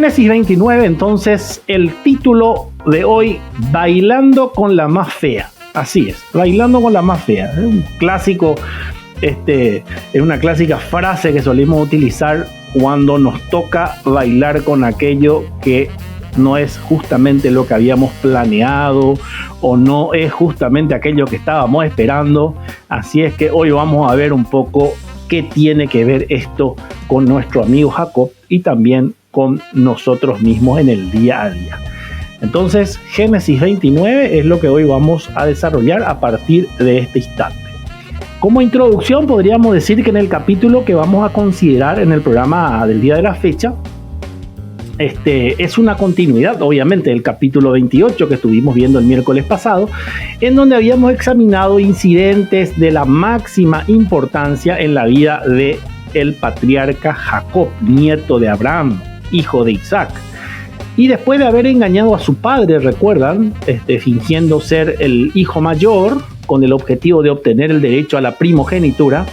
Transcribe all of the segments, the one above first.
Génesis 29, entonces, el título de hoy, Bailando con la más fea. Así es, bailando con la más fea. Es un clásico, es una clásica frase que solemos utilizar cuando nos toca bailar con aquello que no es justamente lo que habíamos planeado o no es justamente aquello que estábamos esperando. Así es que hoy vamos a ver un poco qué tiene que ver esto con nuestro amigo Jacob y también con nosotros mismos en el día a día. Entonces, Génesis 29 es lo que hoy vamos a desarrollar a partir de este instante. Como introducción, podríamos decir que en el capítulo que vamos a considerar en el programa del día de la fecha, es una continuidad, obviamente, del capítulo 28 que estuvimos viendo el miércoles pasado, en donde habíamos examinado incidentes de la máxima importancia en la vida del patriarca Jacob, nieto de Abraham, hijo de Isaac. Y después de haber engañado a su padre, recuerdan, fingiendo ser el hijo mayor, con el objetivo de obtener el derecho a la primogenitura,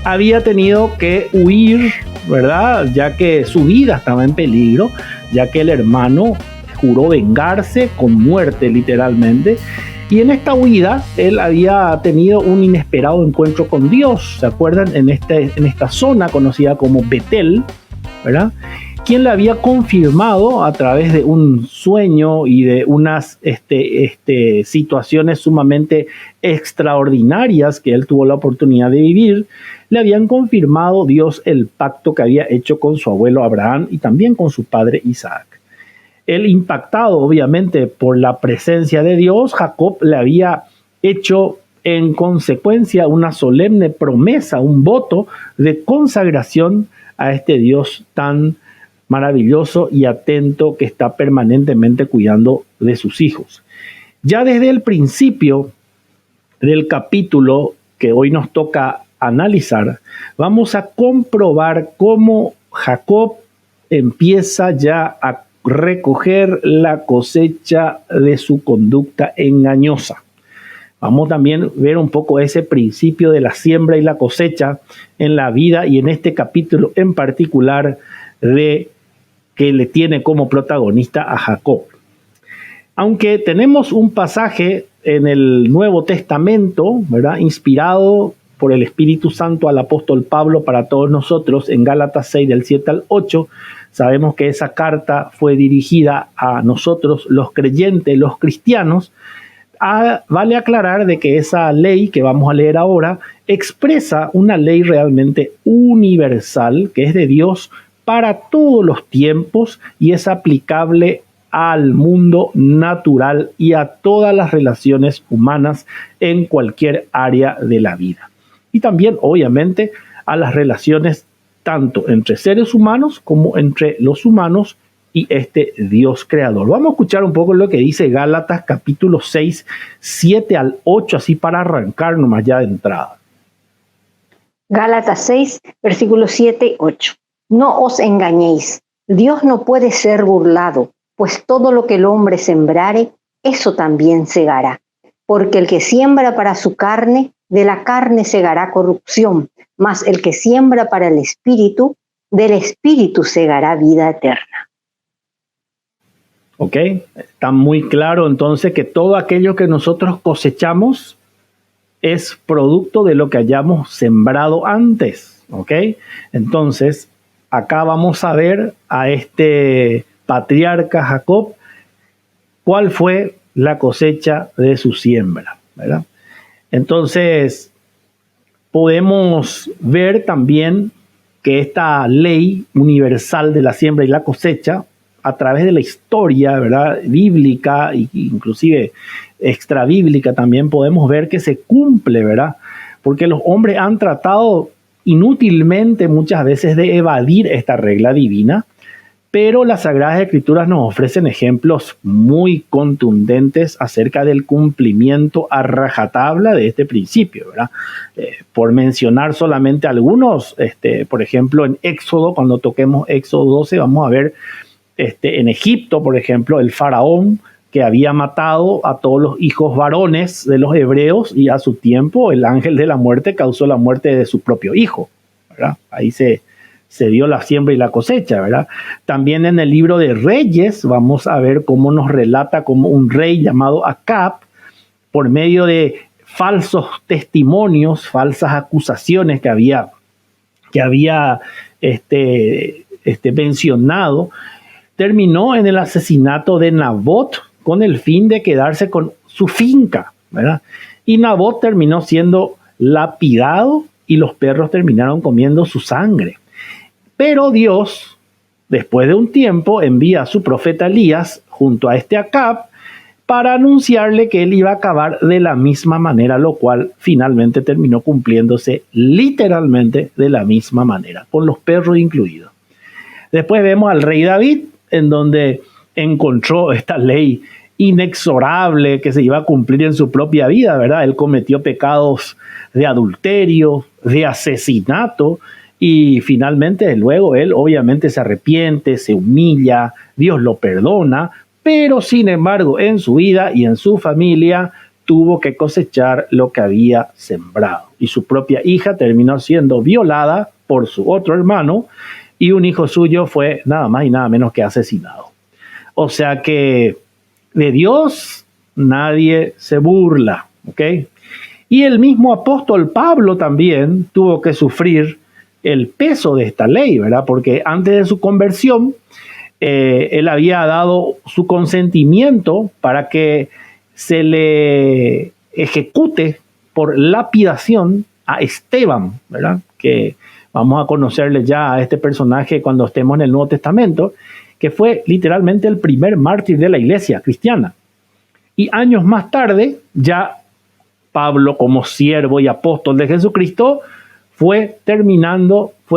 había tenido que huir, ¿verdad? Ya que su vida estaba en peligro, ya que el hermano juró vengarse con muerte, literalmente. Y en esta huida, él había tenido un inesperado encuentro con Dios, ¿se acuerdan? En esta zona conocida como Betel, ¿verdad? Quien le había confirmado a través de un sueño y de unas situaciones sumamente extraordinarias que él tuvo la oportunidad de vivir, le habían confirmado Dios el pacto que había hecho con su abuelo Abraham y también con su padre Isaac. Él, impactado obviamente por la presencia de Dios, Jacob le había hecho en consecuencia una solemne promesa, un voto de consagración a este Dios tan maravilloso y atento que está permanentemente cuidando de sus hijos. Ya desde el principio del capítulo que hoy nos toca analizar, vamos a comprobar cómo Jacob empieza ya a recoger la cosecha de su conducta engañosa. Vamos también a ver un poco ese principio de la siembra y la cosecha en la vida y en este capítulo en particular de que le tiene como protagonista a Jacob. Aunque tenemos un pasaje en el Nuevo Testamento, ¿verdad?, inspirado por el Espíritu Santo al apóstol Pablo para todos nosotros en Gálatas 6 del 7 al 8, sabemos que esa carta fue dirigida a nosotros los creyentes, los cristianos. Vale aclarar de que esa ley que vamos a leer ahora expresa una ley realmente universal que es de Dios para todos los tiempos y es aplicable al mundo natural y a todas las relaciones humanas en cualquier área de la vida. Y también, obviamente, a las relaciones tanto entre seres humanos como entre los humanos y este Dios creador. Vamos a escuchar un poco lo que dice Gálatas capítulo 6, 7 al 8, así para arrancar nomás ya de entrada. Gálatas 6, versículos 7 y 8. No os engañéis, Dios no puede ser burlado, pues todo lo que el hombre sembrare, eso también segará. Porque el que siembra para su carne, de la carne segará corrupción, mas el que siembra para el espíritu, del espíritu segará vida eterna. Ok, está muy claro entonces que todo aquello que nosotros cosechamos es producto de lo que hayamos sembrado antes. Ok, entonces acá vamos a ver a este patriarca Jacob cuál fue la cosecha de su siembra, ¿verdad? Entonces podemos ver también que esta ley universal de la siembra y la cosecha, a través de la historia, ¿verdad?, bíblica e inclusive extrabíblica, también podemos ver que se cumple, ¿verdad? Porque los hombres han tratado inútilmente muchas veces de evadir esta regla divina, pero las Sagradas Escrituras nos ofrecen ejemplos muy contundentes acerca del cumplimiento a rajatabla de este principio, ¿verdad? Por mencionar solamente algunos, por ejemplo, en Éxodo, cuando toquemos Éxodo 12, vamos a ver en Egipto, por ejemplo, el faraón que había matado a todos los hijos varones de los hebreos y a su tiempo el ángel de la muerte causó la muerte de su propio hijo, ¿verdad? Ahí se se dio la siembra y la cosecha, ¿verdad? También en el libro de Reyes vamos a ver cómo nos relata como un rey llamado Acab, por medio de falsos testimonios, falsas acusaciones que había mencionado, terminó en el asesinato de Nabot con el fin de quedarse con su finca, ¿verdad? Y Nabot terminó siendo lapidado y los perros terminaron comiendo su sangre. Pero Dios, después de un tiempo, envía a su profeta Elías junto a este Acab para anunciarle que él iba a acabar de la misma manera, lo cual finalmente terminó cumpliéndose literalmente de la misma manera, con los perros incluidos. Después vemos al rey David, en donde encontró esta ley inexorable que se iba a cumplir en su propia vida, ¿verdad? Él cometió pecados de adulterio, de asesinato, y finalmente luego él obviamente se arrepiente, se humilla, Dios lo perdona, pero sin embargo en su vida y en su familia tuvo que cosechar lo que había sembrado. Y su propia hija terminó siendo violada por su otro hermano y un hijo suyo fue nada más y nada menos que asesinado. O sea que de Dios nadie se burla, ¿ok? Y el mismo apóstol Pablo también tuvo que sufrir el peso de esta ley, ¿verdad? Porque antes de su conversión, él había dado su consentimiento para que se le ejecute por lapidación a Esteban, ¿verdad? Que vamos a conocerle ya a este personaje cuando estemos en el Nuevo Testamento, que fue literalmente el primer mártir de la iglesia cristiana. Y años más tarde, ya Pablo, como siervo y apóstol de Jesucristo, fue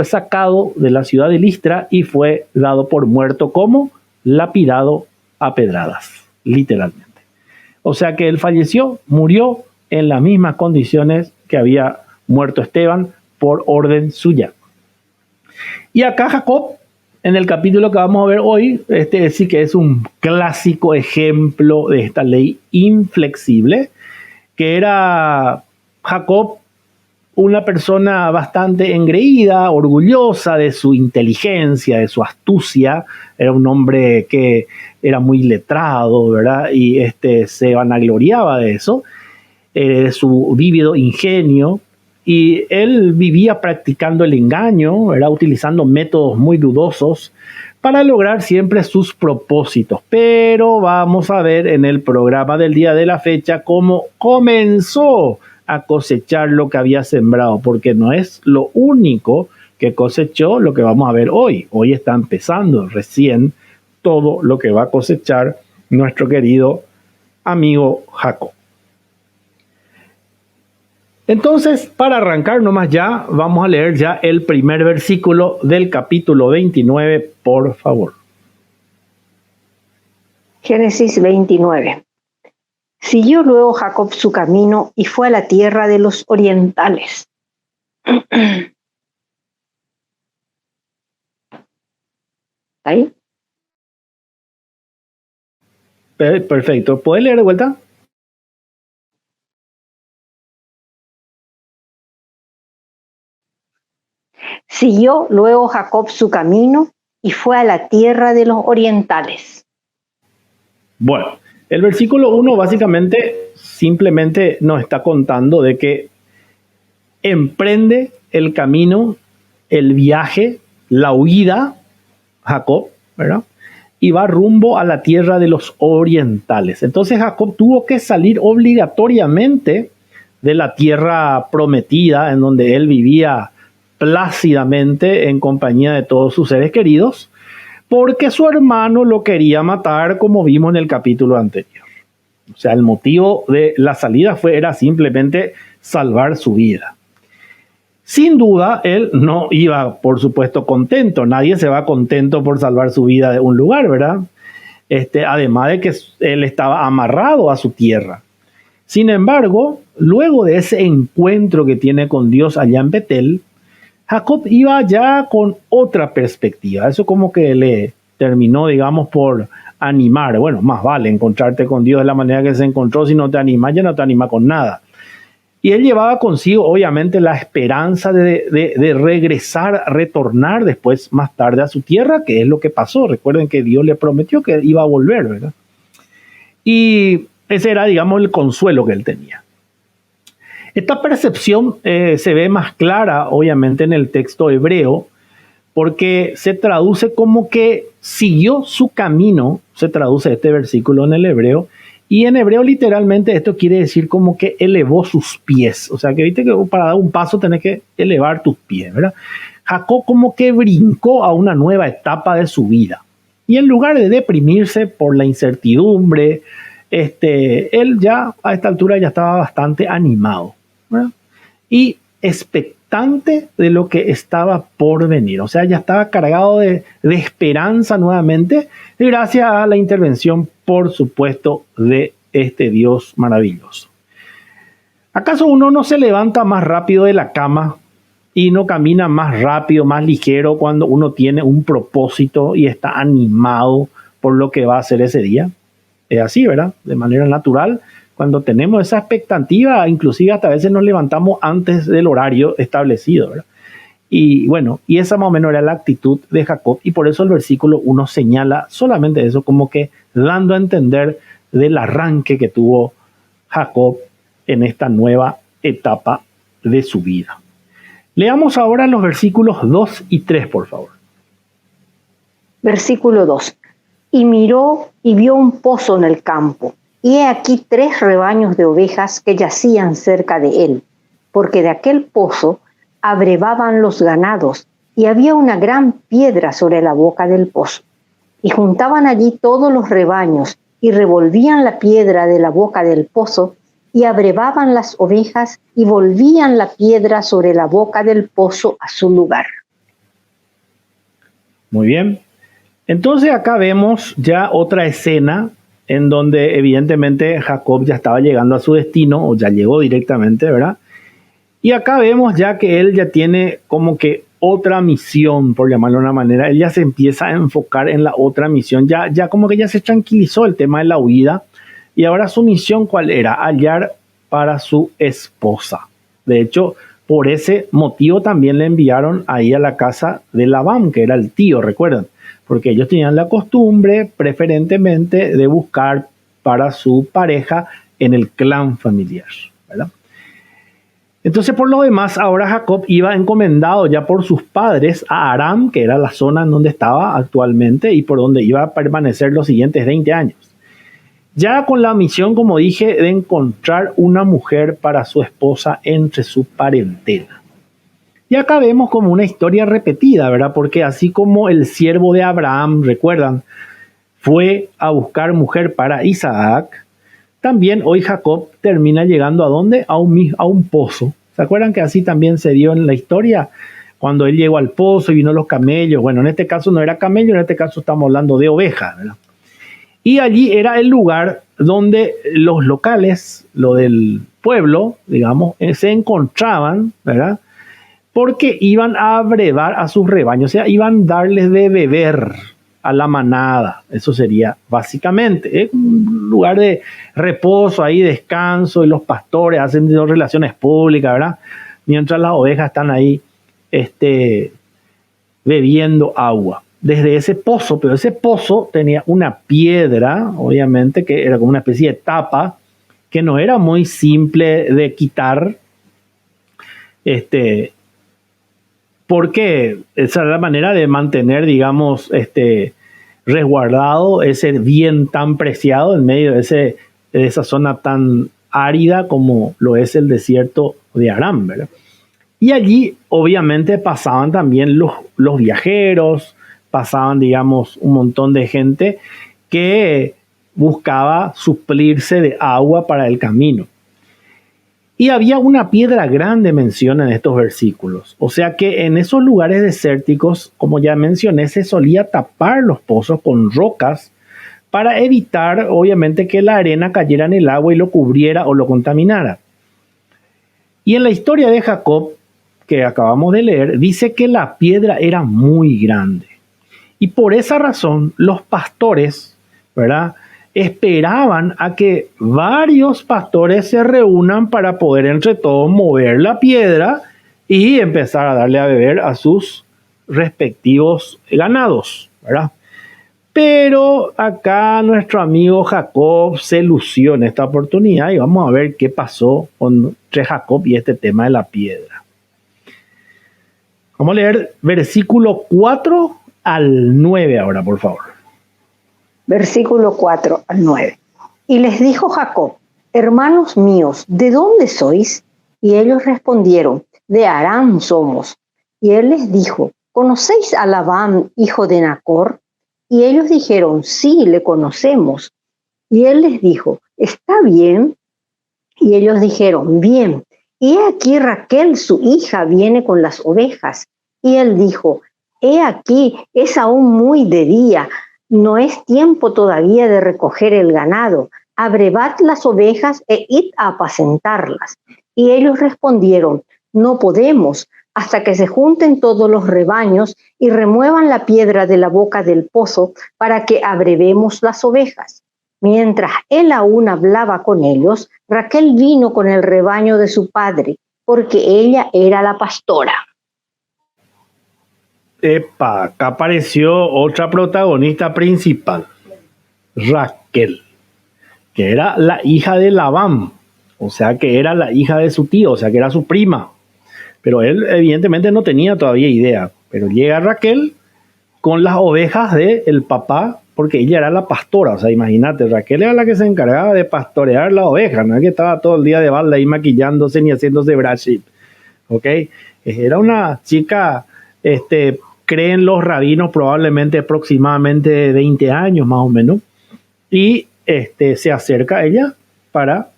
sacado de la ciudad de Listra y fue dado por muerto como lapidado a pedradas, literalmente. O sea que él murió en las mismas condiciones que había muerto Esteban por orden suya. Y acá Jacob, en el capítulo que vamos a ver hoy, sí que es un clásico ejemplo de esta ley inflexible, que era Jacob una persona bastante engreída, orgullosa de su inteligencia, de su astucia. Era un hombre que era muy letrado, ¿verdad? Y se vanagloriaba de eso, de su vívido ingenio. Y él vivía practicando el engaño, ¿verdad? Utilizando métodos muy dudosos para lograr siempre sus propósitos. Pero vamos a ver en el programa del día de la fecha cómo comenzó a cosechar lo que había sembrado, porque no es lo único que cosechó lo que vamos a ver hoy. Hoy está empezando recién todo lo que va a cosechar nuestro querido amigo Jacob. Entonces, para arrancar nomás ya, vamos a leer ya el primer versículo del capítulo 29, por favor. Génesis 29. Siguió luego Jacob su camino y fue a la tierra de los orientales. ¿Ahí? Perfecto. ¿Puedes leer de vuelta? Siguió luego Jacob su camino y fue a la tierra de los orientales. Bueno, el versículo 1 básicamente simplemente nos está contando de que emprende el camino, el viaje, la huida, Jacob, ¿verdad? Y va rumbo a la tierra de los orientales. Entonces Jacob tuvo que salir obligatoriamente de la tierra prometida en donde él vivía plácidamente en compañía de todos sus seres queridos, porque su hermano lo quería matar, como vimos en el capítulo anterior. O sea, el motivo de la salida era simplemente salvar su vida. Sin duda, él no iba, por supuesto, contento. Nadie se va contento por salvar su vida de un lugar, ¿verdad? Además de que él estaba amarrado a su tierra. Sin embargo, luego de ese encuentro que tiene con Dios allá en Betel, Jacob iba ya con otra perspectiva. Eso como que le terminó, digamos, por animar. Bueno, más vale encontrarte con Dios de la manera que se encontró. Si no te animas, ya no te anima con nada. Y él llevaba consigo, obviamente, la esperanza de regresar, retornar después, más tarde, a su tierra, que es lo que pasó. Recuerden que Dios le prometió que iba a volver, ¿verdad? Y ese era, digamos, el consuelo que él tenía. Esta percepción se ve más clara, obviamente, en el texto hebreo, porque se traduce como que siguió su camino, se traduce este versículo en el hebreo, y en hebreo literalmente esto quiere decir como que elevó sus pies. O sea, que viste que para dar un paso tenés que elevar tus pies, ¿verdad? Jacob como que brincó a una nueva etapa de su vida. Y en lugar de deprimirse por la incertidumbre, él ya a esta altura ya estaba bastante animado, ¿verdad? Y expectante de lo que estaba por venir. O sea, ya estaba cargado de esperanza nuevamente, gracias a la intervención, por supuesto, de este Dios maravilloso. ¿Acaso uno no se levanta más rápido de la cama y no camina más rápido, más ligero cuando uno tiene un propósito y está animado por lo que va a hacer ese día? Es así, ¿verdad? De manera natural. Cuando tenemos esa expectativa, inclusive hasta a veces nos levantamos antes del horario establecido, ¿verdad? Y bueno, y esa más o menos era la actitud de Jacob, y por eso el versículo 1 señala solamente eso, como que dando a entender del arranque que tuvo Jacob en esta nueva etapa de su vida. Leamos ahora los versículos 2 y 3, por favor. Versículo 2. Y miró y vio un pozo en el campo, y he aquí 3 rebaños de ovejas que yacían cerca de él, porque de aquel pozo abrevaban los ganados, y había una gran piedra sobre la boca del pozo. Y juntaban allí todos los rebaños, y revolvían la piedra de la boca del pozo, y abrevaban las ovejas, y volvían la piedra sobre la boca del pozo a su lugar. Muy bien. Entonces acá vemos ya otra escena en donde evidentemente Jacob ya estaba llegando a su destino, o ya llegó directamente, ¿verdad? Y acá vemos ya que él ya tiene como que otra misión, por llamarlo de una manera. Él ya se empieza a enfocar en la otra misión, ya como que ya se tranquilizó el tema de la huida, y ahora su misión, ¿cuál era? Hallar para su esposa. De hecho, por ese motivo también le enviaron ahí a la casa de Labán, que era el tío, recuerdan, porque ellos tenían la costumbre preferentemente de buscar para su pareja en el clan familiar, ¿verdad? Entonces, por lo demás, ahora Jacob iba encomendado ya por sus padres a Aram, que era la zona en donde estaba actualmente y por donde iba a permanecer los siguientes 20 años. Ya con la misión, como dije, de encontrar una mujer para su esposa entre su parentela. Y acá vemos como una historia repetida, ¿verdad? Porque así como el siervo de Abraham, recuerdan, fue a buscar mujer para Isaac, también hoy Jacob termina llegando ¿a dónde? A un pozo. ¿Se acuerdan que así también se dio en la historia? Cuando él llegó al pozo y vino los camellos. Bueno, en este caso no era camello, en este caso estamos hablando de ovejas, ¿verdad? Y allí era el lugar donde los locales, lo del pueblo, digamos, se encontraban, ¿verdad? Porque iban a brevar a sus rebaños, o sea, iban a darles de beber a la manada. Eso sería básicamente un lugar de reposo, ahí descanso, y los pastores hacen relaciones públicas, ¿verdad? Mientras las ovejas están ahí bebiendo agua desde ese pozo, pero ese pozo tenía una piedra, obviamente, que era como una especie de tapa, que no era muy simple de quitar, porque esa era la manera de mantener, digamos, resguardado ese bien tan preciado en medio de esa zona tan árida como lo es el desierto de Aram, ¿verdad? Y allí, obviamente, pasaban también los viajeros, pasaban, digamos, un montón de gente que buscaba suplirse de agua para el camino. Y había una piedra grande, menciona en estos versículos. O sea que en esos lugares desérticos, como ya mencioné, se solía tapar los pozos con rocas para evitar, obviamente, que la arena cayera en el agua y lo cubriera o lo contaminara. Y en la historia de Jacob, que acabamos de leer, dice que la piedra era muy grande. Y por esa razón, los pastores, ¿verdad?, esperaban a que varios pastores se reúnan para poder entre todos mover la piedra y empezar a darle a beber a sus respectivos ganados, ¿verdad? Pero acá nuestro amigo Jacob se lució en esta oportunidad y vamos a ver qué pasó entre Jacob y este tema de la piedra. Vamos a leer versículo 4 al 9 ahora, por favor. Versículo 4 al 9. Y les dijo Jacob: hermanos míos, ¿de dónde sois? Y ellos respondieron: de Aram somos. Y él les dijo: ¿conocéis a Labán, hijo de Nacor? Y ellos dijeron: sí, le conocemos. Y él les dijo: ¿está bien? Y ellos dijeron: bien. Y he aquí Raquel, su hija, viene con las ovejas. Y él dijo: he aquí, es aún muy de día, no es tiempo todavía de recoger el ganado. Abrevad las ovejas e id a apacentarlas. Y ellos respondieron: no podemos, hasta que se junten todos los rebaños y remuevan la piedra de la boca del pozo para que abrevemos las ovejas. Mientras él aún hablaba con ellos, Raquel vino con el rebaño de su padre, porque ella era la pastora. Epa, acá apareció otra protagonista principal, Raquel, que era la hija de Labán, o sea que era la hija de su tío, o sea que era su prima. Pero él evidentemente no tenía todavía idea. Pero llega Raquel con las ovejas del papá, porque ella era la pastora. O sea, imagínate, Raquel era la que se encargaba de pastorear la oveja. No es que estaba todo el día de balda ahí maquillándose ni haciéndose brushing. ¿Ok? Era una chica, creen los rabinos, probablemente aproximadamente 20 años más o menos. Y se acerca a ella para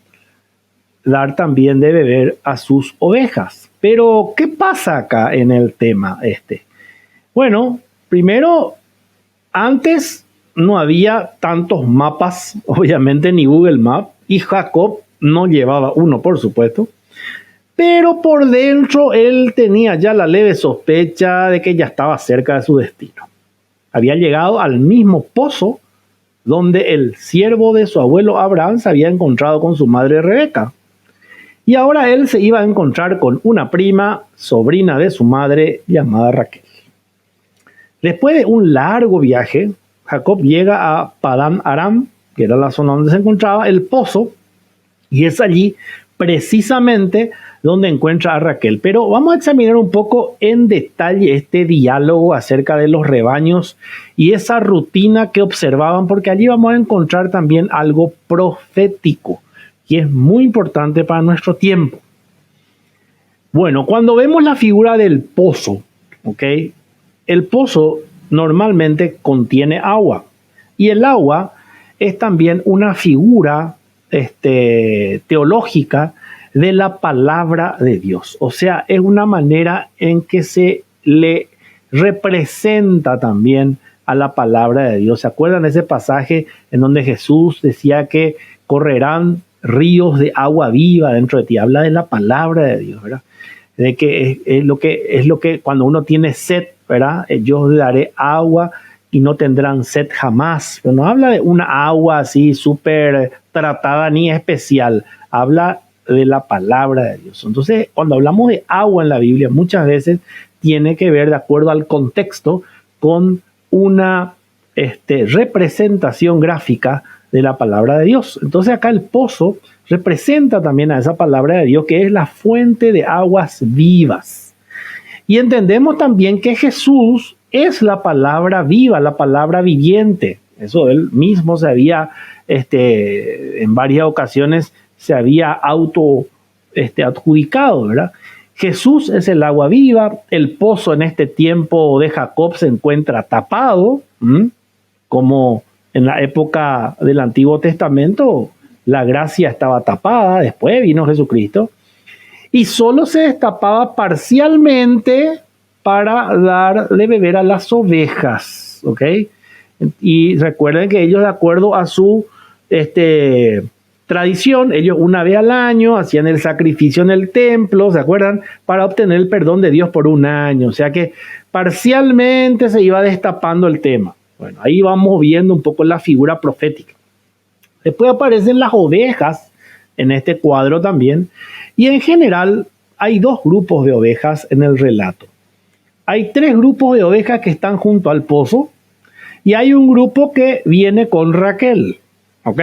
dar también de beber a sus ovejas. Pero, ¿qué pasa acá en el tema Bueno, primero, antes no había tantos mapas, obviamente, ni Google Maps, y Jacob no llevaba uno, por supuesto, pero por dentro él tenía ya la leve sospecha de que ya estaba cerca de su destino. Había llegado al mismo pozo donde el siervo de su abuelo Abraham se había encontrado con su madre Rebeca. Y ahora él se iba a encontrar con una prima, sobrina de su madre, llamada Raquel. Después de un largo viaje, Jacob llega a Padán Aram, que era la zona donde se encontraba el pozo, y es allí precisamente donde encuentra a Raquel. Pero vamos a examinar un poco en detalle este diálogo acerca de los rebaños y esa rutina que observaban, porque allí vamos a encontrar también algo profético, que es muy importante para nuestro tiempo. Bueno, cuando vemos la figura del pozo, ¿ok? El pozo normalmente contiene agua y el agua es también una figura teológica de la palabra de Dios. O sea, es una manera en que se le representa también a la palabra de Dios. ¿Se acuerdan de ese pasaje en donde Jesús decía que correrán ríos de agua viva dentro de ti? Habla de la palabra de Dios, ¿verdad? De que es lo que cuando uno tiene sed, ¿verdad? Yo le daré agua y no tendrán sed jamás. Pero no habla de una agua así súper tratada ni especial. Habla de la palabra de Dios. Entonces, cuando hablamos de agua en la Biblia, muchas veces tiene que ver, de acuerdo al contexto, con una representación gráfica de la palabra de Dios. Entonces acá el pozo representa también a esa palabra de Dios, que es la fuente de aguas vivas. Y entendemos también que Jesús es la palabra viva, la palabra viviente. Eso él mismo se había, en varias ocasiones, se había adjudicado, ¿verdad? Jesús es el agua viva. El pozo en este tiempo de Jacob se encuentra tapado, como en la época del Antiguo Testamento la gracia estaba tapada, después vino Jesucristo, y solo se destapaba parcialmente para dar de beber a las ovejas, ¿ok? Y recuerden que ellos, de acuerdo a su tradición, ellos una vez al año hacían el sacrificio en el templo, ¿se acuerdan? Para obtener el perdón de Dios por un año, o sea que parcialmente se iba destapando el tema. Bueno, ahí vamos viendo un poco la figura profética. Después aparecen las ovejas en este cuadro también. Y en general hay dos grupos de ovejas en el relato. Hay tres grupos de ovejas que están junto al pozo y hay un grupo que viene con Raquel. ¿Ok?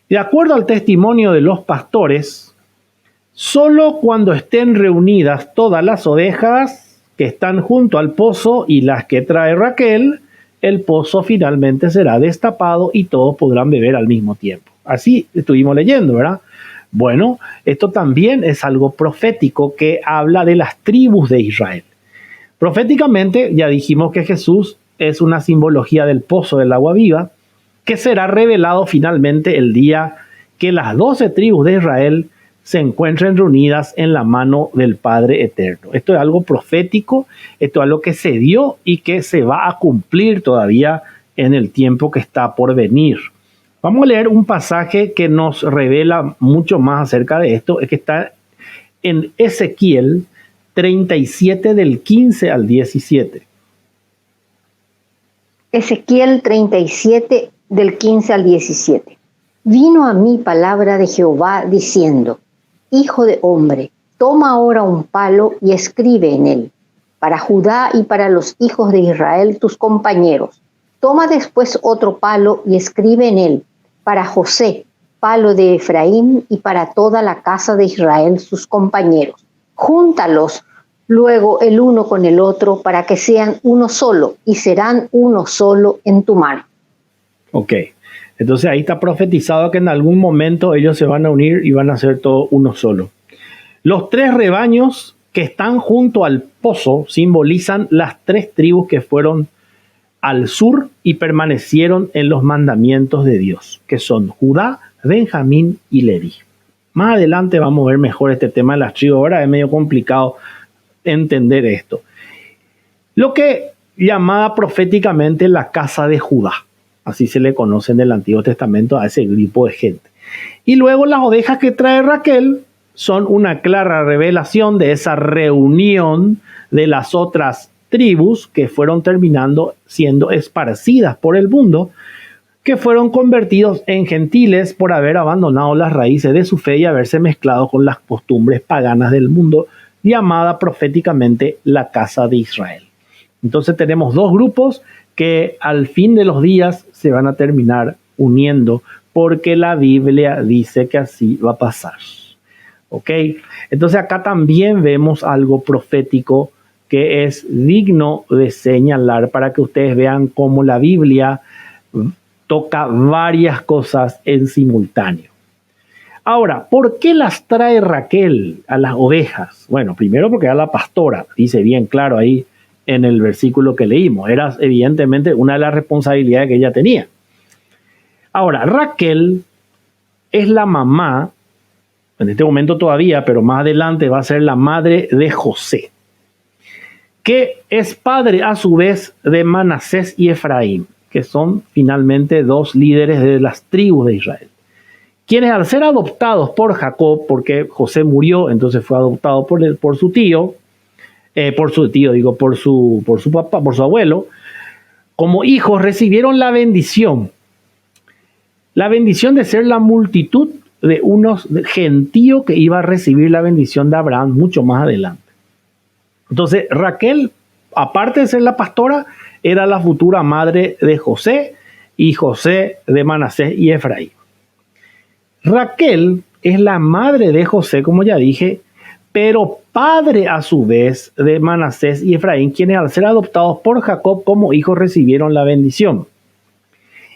De acuerdo al testimonio de los pastores, solo cuando estén reunidas todas las ovejas que están junto al pozo y las que trae Raquel, el pozo finalmente será destapado y todos podrán beber al mismo tiempo. Así estuvimos leyendo, ¿verdad? Bueno, esto también es algo profético que habla de las tribus de Israel. Proféticamente ya dijimos que Jesús es una simbología del pozo del agua viva, que será revelado finalmente el día que las 12 tribus de Israel se encuentren reunidas en la mano del Padre Eterno. Esto es algo profético, esto es algo que se dio y que se va a cumplir todavía en el tiempo que está por venir. Vamos a leer un pasaje que nos revela mucho más acerca de esto, es que está en Ezequiel 37 del 15 al 17. Ezequiel 37 del 15 al 17. Vino a mí palabra de Jehová diciendo: Hijo de hombre, toma ahora un palo y escribe en él, para Judá y para los hijos de Israel tus compañeros. Toma después otro palo y escribe en él, para José, palo de Efraín, y para toda la casa de Israel sus compañeros. Júntalos luego el uno con el otro para que sean uno solo, y serán uno solo en tu mano. Ok, entonces ahí está profetizado que en algún momento ellos se van a unir y van a ser todo uno solo. Los tres rebaños que están junto al pozo simbolizan las tres tribus que fueron al sur y permanecieron en los mandamientos de Dios, que son Judá, Benjamín y Leví. Más adelante vamos a ver mejor este tema de las tribus. Ahora es medio complicado entender esto. Lo que llamaba proféticamente la casa de Judá, así se le conoce en el Antiguo Testamento a ese grupo de gente. Y luego las ovejas que trae Raquel son una clara revelación de esa reunión de las otras tribus que fueron terminando siendo esparcidas por el mundo, que fueron convertidos en gentiles por haber abandonado las raíces de su fe y haberse mezclado con las costumbres paganas del mundo, llamada proféticamente la casa de Israel. Entonces tenemos dos grupos que al fin de los días se van a terminar uniendo porque la Biblia dice que así va a pasar. ¿Ok? Entonces acá también vemos algo profético que es digno de señalar para que ustedes vean cómo la Biblia toca varias cosas en simultáneo. Ahora, ¿por qué las trae Raquel a las ovejas? Bueno, primero porque era la pastora, dice bien claro ahí en el versículo que leímos. Era evidentemente una de las responsabilidades que ella tenía. Ahora, Raquel es la mamá, en este momento todavía, pero más adelante va a ser la madre de José, que es padre a su vez de Manasés y Efraín, que son finalmente dos líderes de las tribus de Israel, quienes al ser adoptados por Jacob, porque José murió, entonces fue adoptado por su tío, por su papá, por su abuelo, como hijos recibieron la bendición de ser la multitud de unos gentíos que iba a recibir la bendición de Abraham mucho más adelante. Entonces Raquel, aparte de ser la pastora, era la futura madre de José y José de Manasés y Efraín. Raquel es la madre de José, como ya dije, pero padre a su vez de Manasés y Efraín, quienes al ser adoptados por Jacob como hijos recibieron la bendición.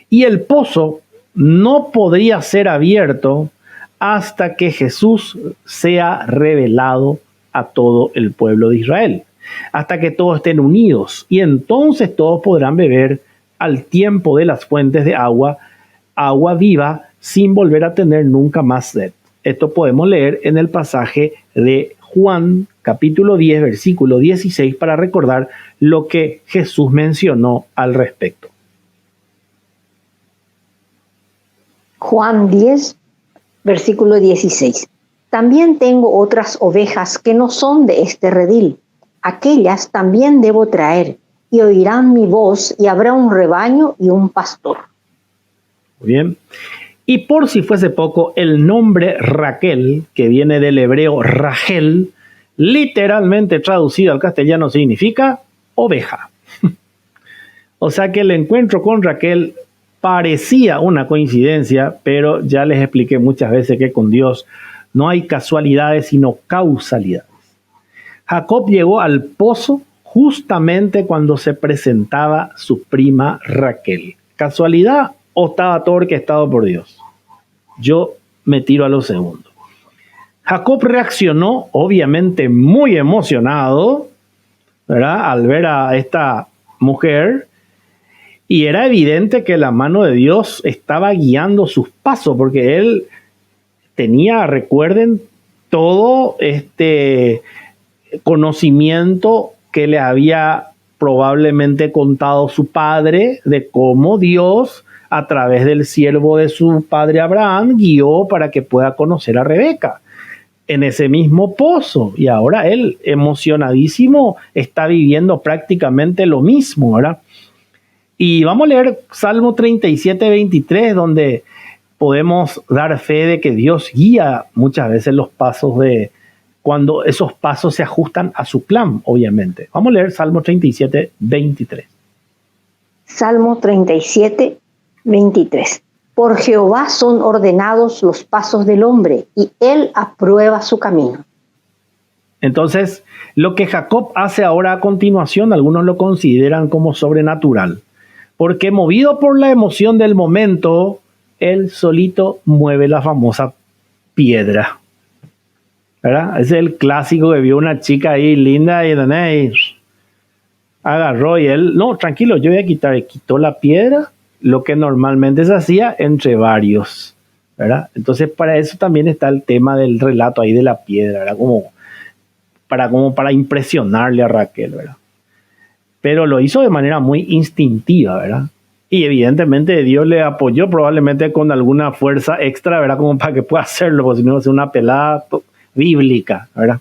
Y el pozo no podría ser abierto hasta que Jesús sea revelado a todo el pueblo de Israel, hasta que todos estén unidos, y entonces todos podrán beber al tiempo de las fuentes de agua viva, sin volver a tener nunca más sed. Esto podemos leer en el pasaje de Juan, capítulo 10, versículo 16, para recordar lo que Jesús mencionó al respecto. Juan 10, versículo 16. También tengo otras ovejas que no son de este redil. Aquellas también debo traer, y oirán mi voz, y habrá un rebaño y un pastor. Muy bien. Y por si fuese poco, el nombre Raquel, que viene del hebreo Rachel, literalmente traducido al castellano significa oveja. O sea que el encuentro con Raquel parecía una coincidencia, pero ya les expliqué muchas veces que con Dios no hay casualidades, sino causalidades. Jacob llegó al pozo justamente cuando se presentaba su prima Raquel. ¿Casualidad o estaba todo orquestado por Dios? Yo me tiro a lo segundo. Jacob reaccionó, obviamente muy emocionado, ¿verdad?, al ver a esta mujer, y era evidente que la mano de Dios estaba guiando sus pasos, porque él tenía, recuerden, todo este conocimiento que le había probablemente contado su padre de cómo Dios, a través del siervo de su padre Abraham, guió para que pueda conocer a Rebeca en ese mismo pozo. Y ahora él, emocionadísimo, está viviendo prácticamente lo mismo, ¿verdad? Y vamos a leer Salmo 37, 23, donde podemos dar fe de que Dios guía muchas veces los pasos de cuando esos pasos se ajustan a su plan, obviamente. Vamos a leer Salmo 37, 23. Salmo 37, 23. Por Jehová son ordenados los pasos del hombre, y él aprueba su camino. Entonces, lo que Jacob hace ahora a continuación, algunos lo consideran como sobrenatural, porque movido por la emoción del momento, él solito mueve la famosa piedra, ¿verdad? Ese es el clásico que vio una chica ahí linda y agarró y él, no, tranquilo, yo voy a quitar, y quitó la piedra, lo que normalmente se hacía entre varios, ¿verdad? Entonces para eso también está el tema del relato ahí de la piedra, ¿verdad? Como para impresionarle a Raquel, ¿verdad? Pero lo hizo de manera muy instintiva, ¿verdad? Y evidentemente Dios le apoyó probablemente con alguna fuerza extra, ¿verdad? Como para que pueda hacerlo, porque si no va a ser una pelada bíblica, ¿verdad?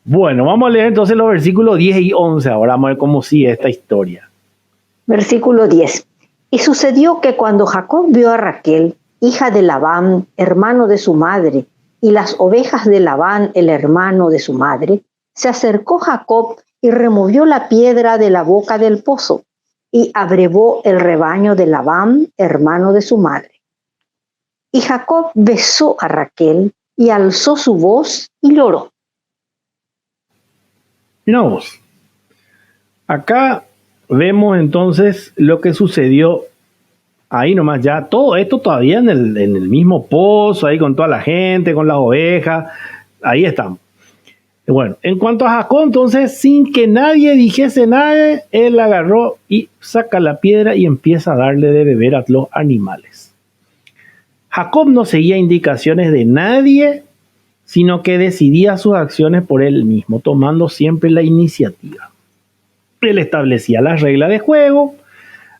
Bueno, vamos a leer entonces los versículos 10 y 11. Ahora vamos a ver cómo sigue esta historia. Versículo 10. Y sucedió que cuando Jacob vio a Raquel, hija de Labán, hermano de su madre, y las ovejas de Labán, el hermano de su madre, se acercó Jacob y removió la piedra de la boca del pozo, y abrevó el rebaño de Labán, hermano de su madre. Y Jacob besó a Raquel, y alzó su voz y lloró. Mira vos. Acá vemos entonces lo que sucedió ahí nomás, ya todo esto todavía en el mismo pozo, ahí con toda la gente, con las ovejas, ahí estamos. Bueno, en cuanto a Jacob, entonces, sin que nadie dijese nada, él agarró y saca la piedra y empieza a darle de beber a los animales. Jacob no seguía indicaciones de nadie, sino que decidía sus acciones por él mismo, tomando siempre la iniciativa. Él establecía las reglas de juego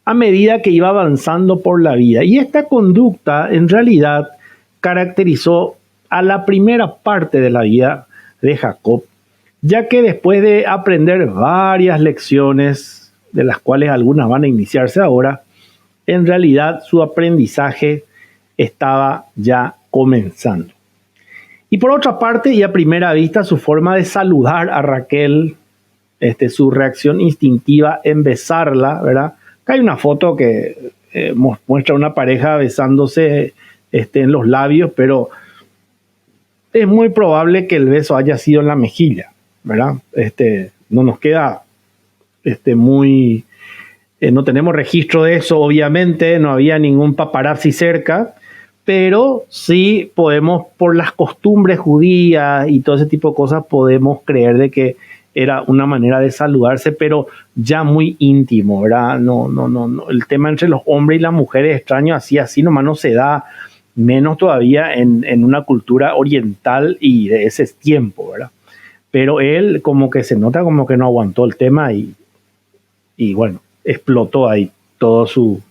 a medida que iba avanzando por la vida. Y esta conducta, en realidad, caracterizó a la primera parte de la vida de Jacob, ya que después de aprender varias lecciones, de las cuales algunas van a iniciarse ahora, en realidad su aprendizaje estaba ya comenzando. Y por otra parte, y a primera vista, su forma de saludar a Raquel, su reacción instintiva en besarla, ¿verdad? Acá hay una foto que muestra una pareja besándose en los labios, pero es muy probable que el beso haya sido en la mejilla, ¿verdad? No nos queda muy... no tenemos registro de eso, obviamente, no había ningún paparazzi cerca, pero sí podemos, por las costumbres judías y todo ese tipo de cosas, podemos creer de que era una manera de saludarse, pero ya muy íntimo, ¿verdad? No. El tema entre los hombres y las mujeres es extraño, así nomás no se da, menos todavía en una cultura oriental y de ese tiempo, ¿verdad? Pero él como que se nota como que no aguantó el tema y bueno, explotó ahí todo su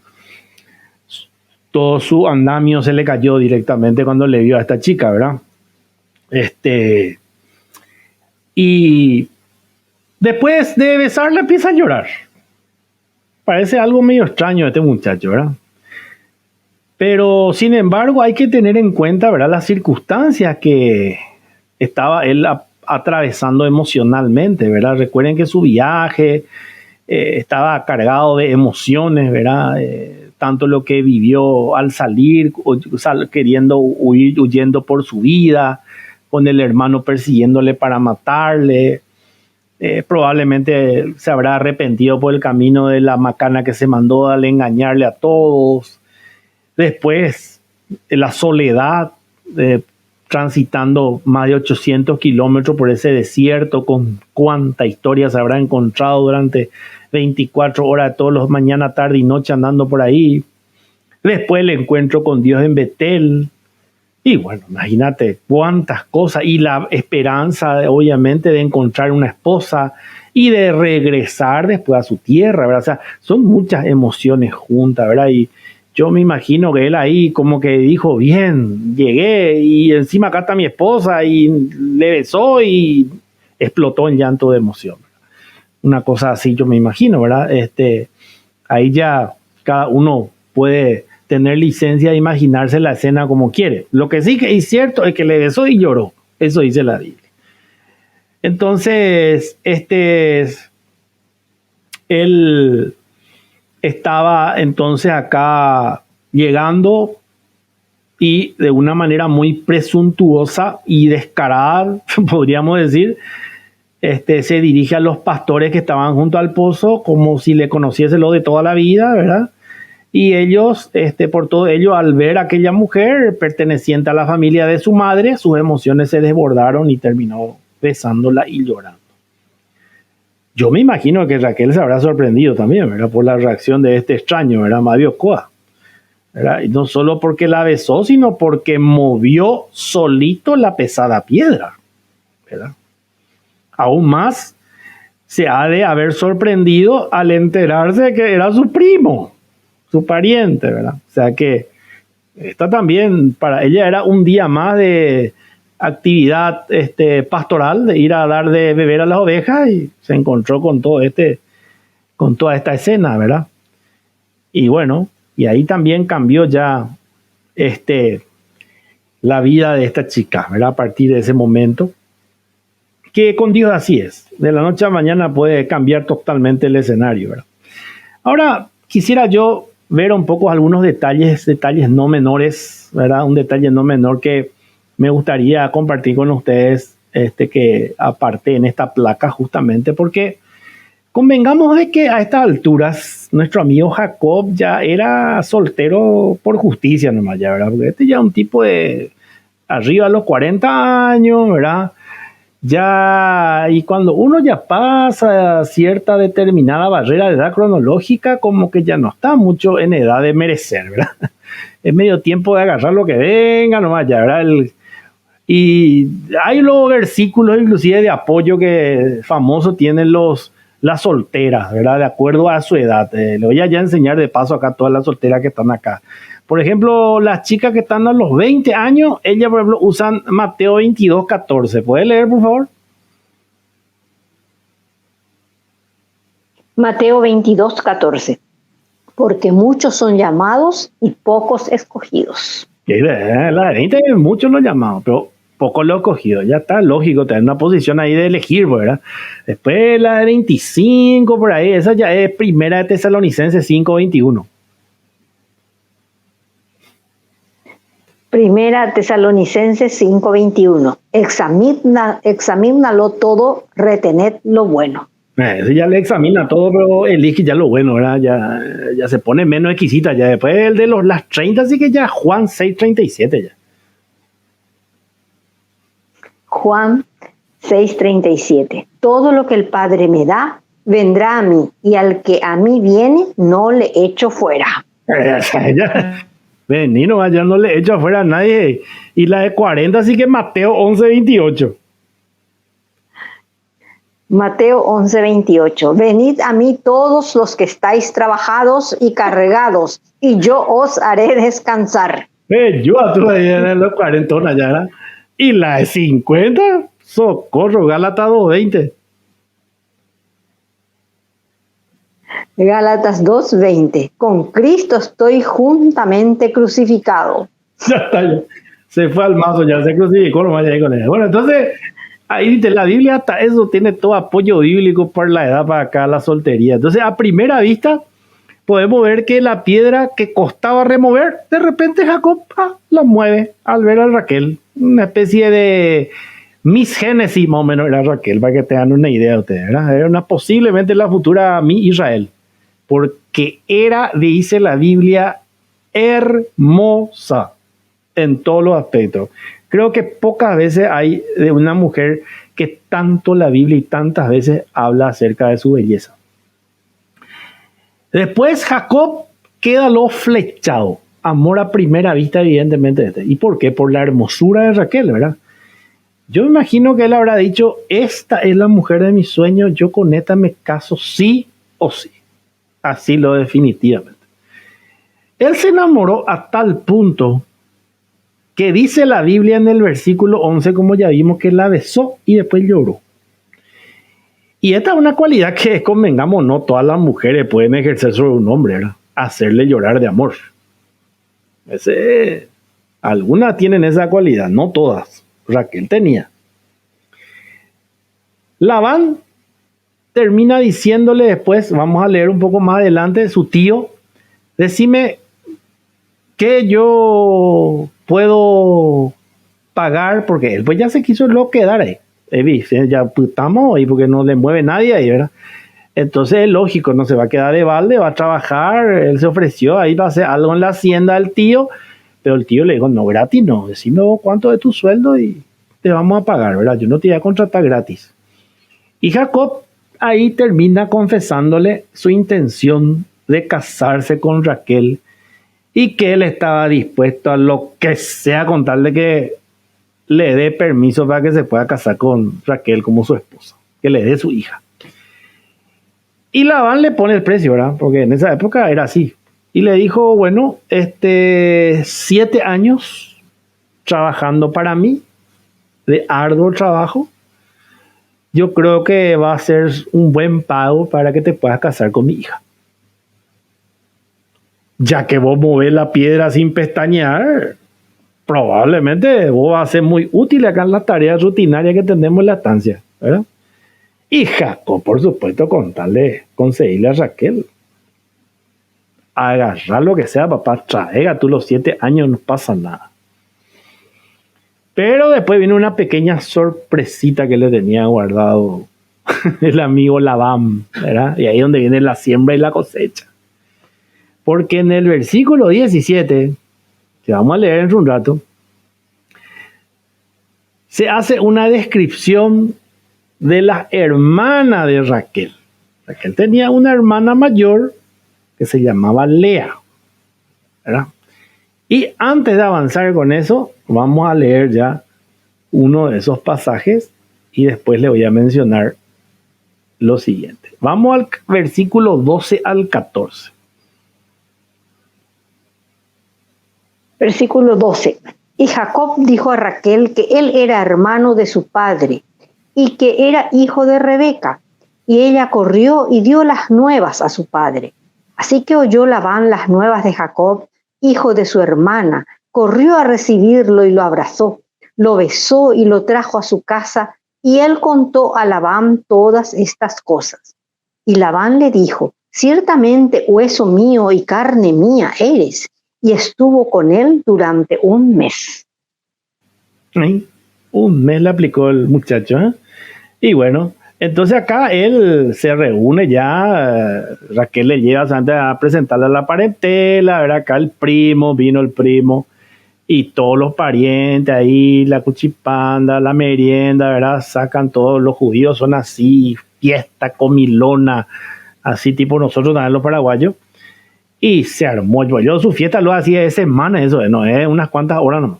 andamio, se le cayó directamente cuando le vio a esta chica, ¿verdad? Y después de besarla empieza a llorar. Parece algo medio extraño este muchacho, ¿verdad? Pero, sin embargo, hay que tener en cuenta, ¿verdad?, las circunstancias que estaba él atravesando emocionalmente, ¿verdad? Recuerden que su viaje estaba cargado de emociones, ¿verdad? Tanto lo que vivió al salir, queriendo huir, huyendo por su vida, con el hermano persiguiéndole para matarle. Probablemente se habrá arrepentido por el camino de la macana que se mandó al engañarle a todos. Después, la soledad, transitando más de 800 kilómetros por ese desierto, con cuánta historia se habrá encontrado durante 24 horas, todos los mañana, tarde y noche andando por ahí. Después el encuentro con Dios en Betel. Y bueno, imagínate cuántas cosas. Y la esperanza, obviamente, de encontrar una esposa y de regresar después a su tierra, ¿verdad? O sea, son muchas emociones juntas, ¿verdad? Y yo me imagino que él ahí como que dijo, bien, llegué y encima acá está mi esposa y le besó y explotó en llanto de emoción. Una cosa así yo me imagino, ¿verdad? Ahí ya cada uno puede tener licencia de imaginarse la escena como quiere. Lo que sí que es cierto es que le besó y lloró. Eso dice la Biblia. Entonces, él estaba entonces acá llegando y de una manera muy presuntuosa y descarada, podríamos decir, se dirige a los pastores que estaban junto al pozo como si le conociese lo de toda la vida, ¿verdad? Y ellos, por todo ello, al ver a aquella mujer perteneciente a la familia de su madre, sus emociones se desbordaron y terminó besándola y llorando. Yo me imagino que Raquel se habrá sorprendido también, ¿verdad?, por la reacción de este extraño, ¿verdad?, Mavio Coa, ¿verdad? Y no solo porque la besó, sino porque movió solito la pesada piedra, ¿verdad? Aún más se ha de haber sorprendido al enterarse de que era su primo, su pariente, ¿verdad? O sea que esta también para ella era un día más de actividad pastoral, de ir a dar de beber a las ovejas, y se encontró con con toda esta escena, ¿verdad? Y bueno, y ahí también cambió ya la vida de esta chica, ¿verdad? A partir de ese momento, que con Dios así es, de la noche a la mañana puede cambiar totalmente el escenario, ¿verdad? Ahora quisiera yo ver un poco algunos detalles no menores, ¿verdad? Un detalle no menor que me gustaría compartir con ustedes, que aparte en esta placa, justamente porque convengamos de que a estas alturas nuestro amigo Jacob ya era soltero por justicia nomás, ya, ¿verdad? Porque ya es un tipo de arriba de los 40 años, ¿verdad? Ya, y cuando uno ya pasa cierta determinada barrera de edad cronológica, como que ya no está mucho en edad de merecer, ¿verdad? Es medio tiempo de agarrar lo que venga nomás, ya, ¿verdad? Y hay luego versículos inclusive de apoyo que famoso tienen las solteras, ¿verdad? De acuerdo a su edad. Le voy a ya enseñar de paso acá a todas las solteras que están acá. Por ejemplo, las chicas que están a los 20 años, ellas, por ejemplo, usan Mateo 22:14. ¿Puede leer, por favor? Mateo 22:14. Porque muchos son llamados y pocos escogidos. La de 20, muchos los llamados, pero pocos los escogidos. Ya está lógico tener una posición ahí de elegir, ¿verdad? Después la de 25, por ahí, esa ya es primera de Tesalonicenses 5:21. Primera Tesalonicenses 5:21. Examínalo todo, retened lo bueno. Ese ya le examina todo, pero elige ya lo bueno, ¿verdad? Ya se pone menos exquisita. Ya después el de las 30, así que ya Juan 6:37 ya. Juan 6:37. Todo lo que el Padre me da, vendrá a mí, y al que a mí viene, no le echo fuera. Vení nomás, ya no le echo afuera a nadie. Y la de 40, así que Mateo 11:28. Mateo 11:28. Venid a mí todos los que estáis trabajados y cargados, y yo os haré descansar. Yo a todos en los 40 ya, ¿verdad? Y la de 50, socorro, Gálatas 2:20. Gálatas 2:20. Con Cristo estoy juntamente crucificado. Ya está, ya. Se fue al mazo, ya se crucificó, nomás ya ahí con ella. Bueno, entonces, ahí dice, la Biblia hasta eso tiene todo apoyo bíblico por la edad para acá, la soltería. Entonces, a primera vista, podemos ver que la piedra que costaba remover, de repente Jacob la mueve al ver a Raquel. Una especie de Miss Génesis, más o menos, era Raquel, para que tengan una idea de ustedes, ¿verdad? Era una, posiblemente la futura Miss Israel, porque era, dice la Biblia, hermosa en todos los aspectos. Creo que pocas veces hay de una mujer que tanto la Biblia y tantas veces habla acerca de su belleza. Después Jacob queda lo flechado. Amor a primera vista, evidentemente. ¿Y por qué? Por la hermosura de Raquel, ¿verdad? Yo me imagino que él habrá dicho, esta es la mujer de mis sueños, yo con esta me caso sí o sí. Así lo definitivamente. Él se enamoró a tal punto que dice la Biblia en el versículo 11, como ya vimos, que la besó y después lloró. Y esta es una cualidad que, convengamos, no todas las mujeres pueden ejercer sobre un hombre, ¿verdad? Hacerle llorar de amor. Algunas tienen esa cualidad, no todas. Raquel tenía. Labán termina diciéndole después, vamos a leer un poco más adelante, su tío, decime que yo puedo pagar, porque él pues ya se quiso lo quedar ahí. Ya estamos ahí porque no le mueve nadie ahí, ¿verdad? Entonces es lógico, no se va a quedar de balde, va a trabajar, él se ofreció, ahí va a hacer algo en la hacienda del tío, pero el tío le dijo, no, gratis no, decime vos cuánto es tu sueldo y te vamos a pagar, ¿verdad? Yo no te voy a contratar gratis. Y Jacob ahí termina confesándole su intención de casarse con Raquel y que él estaba dispuesto a lo que sea con tal de que le dé permiso para que se pueda casar con Raquel como su esposa, que le dé su hija. Y Labán le pone el precio, ¿verdad? Porque en esa época era así. Y le dijo, bueno, 7 años trabajando para mí, de arduo trabajo, yo creo que va a ser un buen pago para que te puedas casar con mi hija. Ya que vos movés la piedra sin pestañear, probablemente vos vas a ser muy útil acá en las tareas rutinarias que tenemos en la estancia, ¿verdad? Y Jacob, por supuesto, con tal de conseguirle a Raquel. Agarrar lo que sea, papá, traiga tú los 7 años, no pasa nada. Pero después viene una pequeña sorpresita que le tenía guardado el amigo Labán, ¿verdad? Y ahí es donde viene la siembra y la cosecha. Porque en el versículo 17, que vamos a leer en un rato, se hace una descripción de la hermana de Raquel. Raquel tenía una hermana mayor que se llamaba Lea, ¿verdad? Y antes de avanzar con eso, vamos a leer ya uno de esos pasajes y después le voy a mencionar lo siguiente. Vamos al versículo 12 al 14. Versículo 12. Y Jacob dijo a Raquel que él era hermano de su padre y que era hijo de Rebeca. Y ella corrió y dio las nuevas a su padre. Así que oyó Labán las nuevas de Jacob, hijo de su hermana, corrió a recibirlo y lo abrazó, lo besó y lo trajo a su casa, y él contó a Labán todas estas cosas. Y Labán le dijo, ciertamente hueso mío y carne mía eres, y estuvo con él durante un mes. Un mes le aplicó el muchacho, ¿eh? Y bueno, entonces acá él se reúne ya, Raquel le lleva a presentarle a la parentela, ¿verdad? Acá vino el primo, y todos los parientes ahí, la cuchipanda, la merienda, ¿verdad? Sacan todos los judíos, son así, fiesta, comilona, así tipo nosotros también los paraguayos. Y se armó, yo su fiesta lo hacía de semana, eso, no es unas cuantas horas nomás.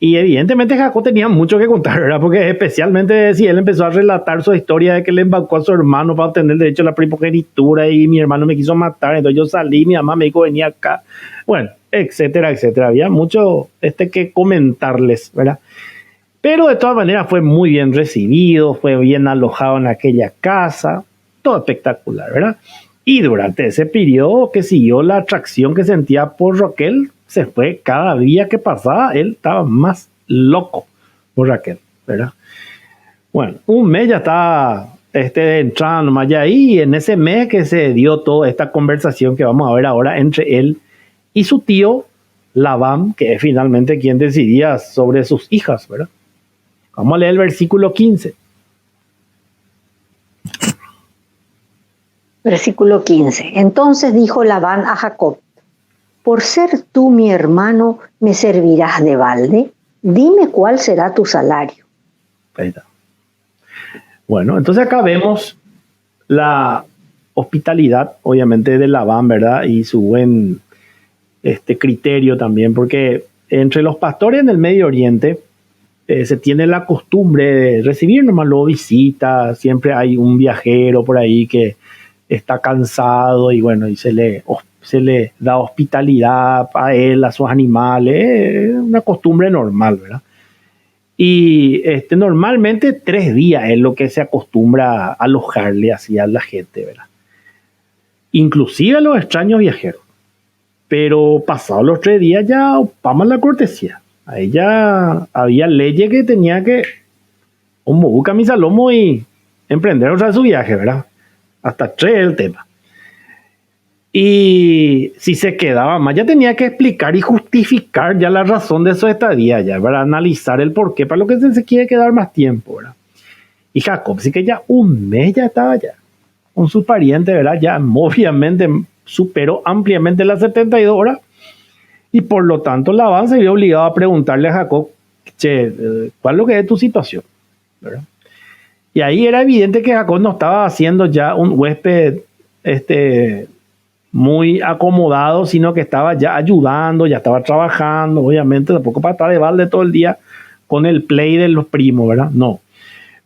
Y evidentemente Jacob tenía mucho que contar, ¿verdad? Porque especialmente si él empezó a relatar su historia de que le embaucó a su hermano para obtener el derecho a la primogenitura y mi hermano me quiso matar, entonces yo salí, mi mamá me dijo venía acá, bueno, etcétera, etcétera. Había mucho que comentarles, ¿verdad? Pero de todas maneras fue muy bien recibido, fue bien alojado en aquella casa, todo espectacular, ¿verdad? Y durante ese periodo que siguió, la atracción que sentía por Raquel se fue cada día que pasaba, él estaba más loco por Raquel, ¿verdad? Bueno, un mes ya estaba entrando más allá ahí, y en ese mes que se dio toda esta conversación que vamos a ver ahora entre él y su tío Labán, que es finalmente quien decidía sobre sus hijas, ¿verdad? Vamos a leer el versículo 15. Versículo 15. Entonces dijo Labán a Jacob: por ser tú mi hermano, ¿me servirás de balde? Dime cuál será tu salario. Ahí está. Bueno, entonces acá vemos la hospitalidad, obviamente, de Labán, ¿verdad? Y su buen criterio también, porque entre los pastores en el Medio Oriente se tiene la costumbre de recibir nomás luego visitas, siempre hay un viajero por ahí que está cansado y bueno, y se le da hospitalidad a él, a sus animales, es una costumbre normal, ¿verdad? Y normalmente 3 días es lo que se acostumbra a alojarle así a la gente, ¿verdad? Inclusive a los extraños viajeros. Pero pasados los 3 días ya opamos la cortesía. Ahí ya había leyes que tenía que buscar mi salomo y emprender otra vez su viaje, ¿verdad? Hasta 3 el tema. Y si se quedaba más, ya tenía que explicar y justificar ya la razón de su estadía, ya para analizar el porqué, para lo que se quiere quedar más tiempo, ¿verdad? Y Jacob sí que ya un mes ya estaba ya con sus parientes, ¿verdad? Ya obviamente superó ampliamente las 72 horas y por lo tanto Labán se vio obligado a preguntarle a Jacob: che, ¿cuál es lo que es tu situación? ¿Verdad? Y ahí era evidente que Jacob no estaba haciendo ya un huésped muy acomodado, sino que estaba ya ayudando, ya estaba trabajando, obviamente, tampoco para estar de balde todo el día con el play de los primos, ¿verdad? No.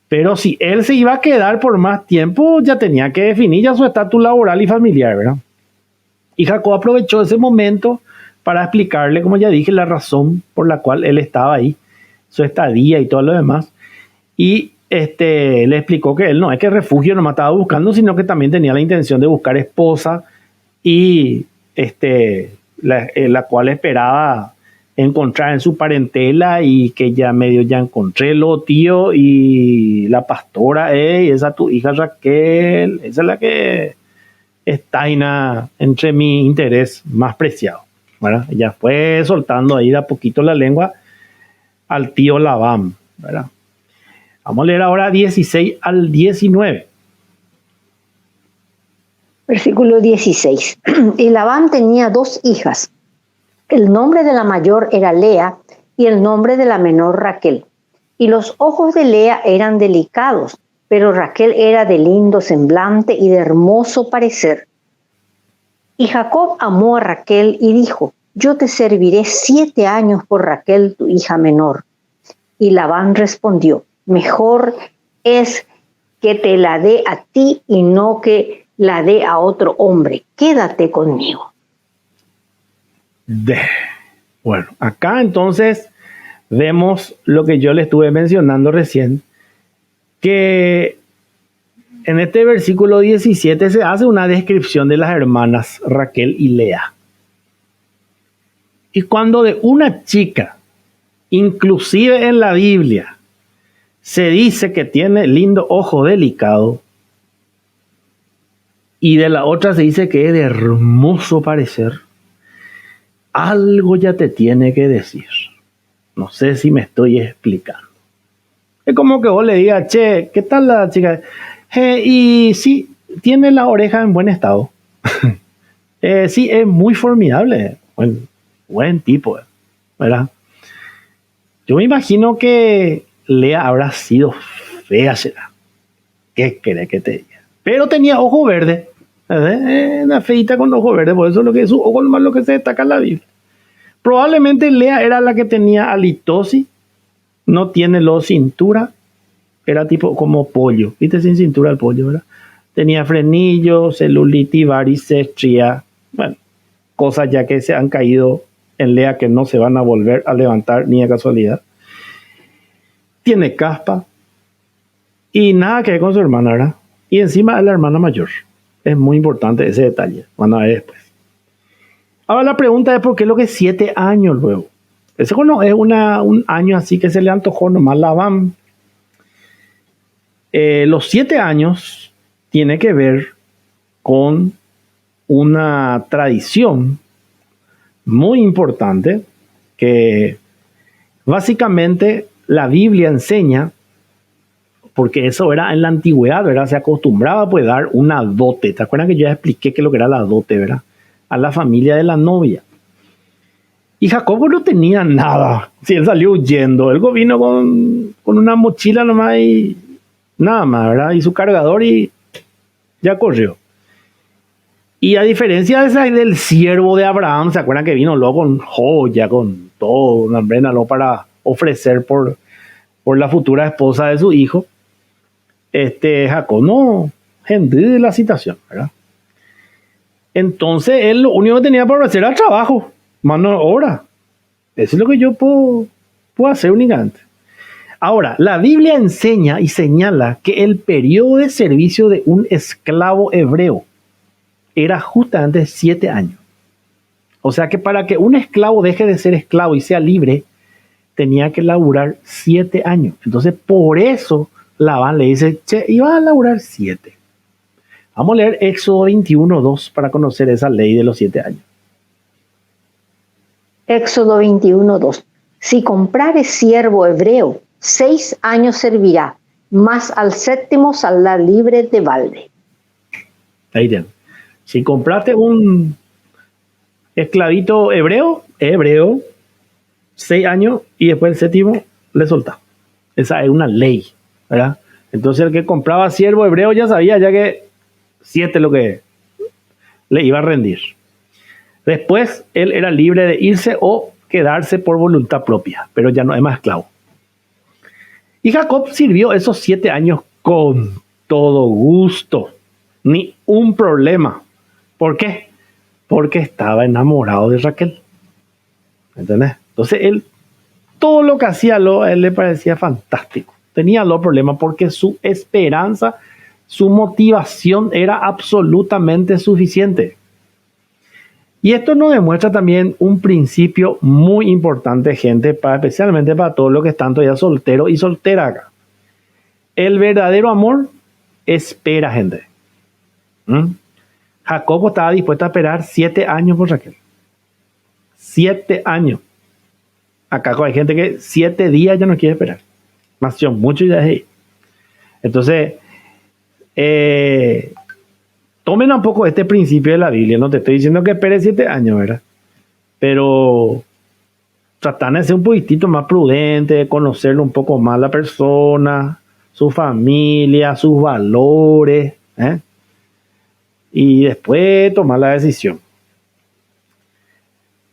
Pero si él se iba a quedar por más tiempo, ya tenía que definir ya su estatus laboral y familiar, ¿verdad? Y Jacob aprovechó ese momento para explicarle, como ya dije, la razón por la cual él estaba ahí, su estadía y todo lo demás. Y le explicó que él no es que refugio nomás estaba buscando, sino que también tenía la intención de buscar esposa y la cual esperaba encontrar en su parentela, y que ya medio ya encontré lo tío y la pastora, esa tu hija Raquel, esa es la que está entre mi interés más preciado, ¿verdad? Ya fue soltando ahí de a poquito la lengua al tío Labán, ¿verdad? Vamos a leer ahora 16 al 19. Versículo 16. Y Labán tenía 2 hijas. El nombre de la mayor era Lea y el nombre de la menor Raquel. Y los ojos de Lea eran delicados, pero Raquel era de lindo semblante y de hermoso parecer. Y Jacob amó a Raquel y dijo: yo te serviré 7 años por Raquel, tu hija menor. Y Labán respondió: mejor es que te la dé a ti y no que la dé a otro hombre. Quédate conmigo. Bueno, acá entonces vemos lo que yo le estuve mencionando recién, que en este versículo 17 se hace una descripción de las hermanas Raquel y Lea. Y cuando de una chica, inclusive en la Biblia, se dice que tiene lindo ojo delicado, y de la otra se dice que es de hermoso parecer, algo ya te tiene que decir. No sé si me estoy explicando. Es como que vos le digas: che, ¿qué tal la chica? Y sí, tiene la oreja en buen estado. Sí, es muy formidable. Buen tipo, ¿verdad? Yo me imagino que Lea habrá sido fea, será. ¿Qué querés que te diga? Pero tenía ojo verde. Una feita con ojo verde, por eso lo que es su ojo nomás lo que se destaca en la Biblia. Probablemente Lea era la que tenía halitosis, no tiene cintura, era tipo como pollo, ¿viste? Sin cintura el pollo, ¿verdad? Tenía frenillo, celulitis, varices, estría, bueno, cosas ya que se han caído en Lea que no se van a volver a levantar ni de casualidad. Tiene caspa y nada que ver con su hermana, ¿verdad? Y encima es la hermana mayor. Es muy importante ese detalle. Van a ver después. Ahora la pregunta es ¿por qué lo que 7 años luego? Ese no es un año así que se le antojó nomás Labán. Los 7 años tiene que ver con una tradición muy importante que básicamente la Biblia enseña, porque eso era en la antigüedad, ¿verdad? Se acostumbraba pues dar una dote. ¿Te acuerdas que yo ya expliqué qué es lo que era la dote, ¿verdad? A la familia de la novia. Y Jacobo no tenía nada. Si él salió huyendo, él vino con una mochila nomás y nada más, ¿verdad? Y su cargador y ya corrió. Y a diferencia del siervo de Abraham, ¿se acuerdan que vino luego con joya, con todo, una brena luego para ofrecer por la futura esposa de su hijo? Jacob no de la situación, ¿verdad? Entonces él lo único que tenía para ofrecer era trabajo, mano de obra. Eso es lo que yo puedo hacer únicamente. Ahora, la Biblia enseña y señala que el periodo de servicio de un esclavo hebreo era justamente 7 años. O sea que para que un esclavo deje de ser esclavo y sea libre, tenía que laburar 7 años. Entonces, por eso Labán le dice, che, iba a laburar 7. Vamos a leer Éxodo 21:2 para conocer esa ley de los 7 años. Éxodo 21:2. Si comprares siervo hebreo, 6 años servirá, mas al 7º saldrá libre de balde. Ahí tienen. Si compraste un esclavito hebreo, 6 años y después el 7º le soltás. Esa es una ley, ¿verdad? Entonces el que compraba siervo hebreo ya sabía ya que 7 es lo que le iba a rendir. Después él era libre de irse o quedarse por voluntad propia, pero ya no es más esclavo. Y Jacob sirvió esos 7 años con todo gusto, ni un problema. ¿Por qué? Porque estaba enamorado de Raquel. ¿Entendés? Entonces él, todo lo que hacía a él le parecía fantástico. Tenía los problemas porque su esperanza, su motivación era absolutamente suficiente. Y esto nos demuestra también un principio muy importante, gente, especialmente para todos los que están todavía solteros y solteras acá. El verdadero amor espera, gente. Jacobo estaba dispuesto a esperar 7 años por Raquel. 7 años. Acá hay gente que 7 días ya no quiere esperar. Nació mucho y ya es ahí. Entonces, tomen un poco este principio de la Biblia. No te estoy diciendo que espere 7 años, ¿verdad? Pero tratan de ser un poquitito más prudente, de conocerlo un poco más a la persona, su familia, sus valores, y después tomar la decisión.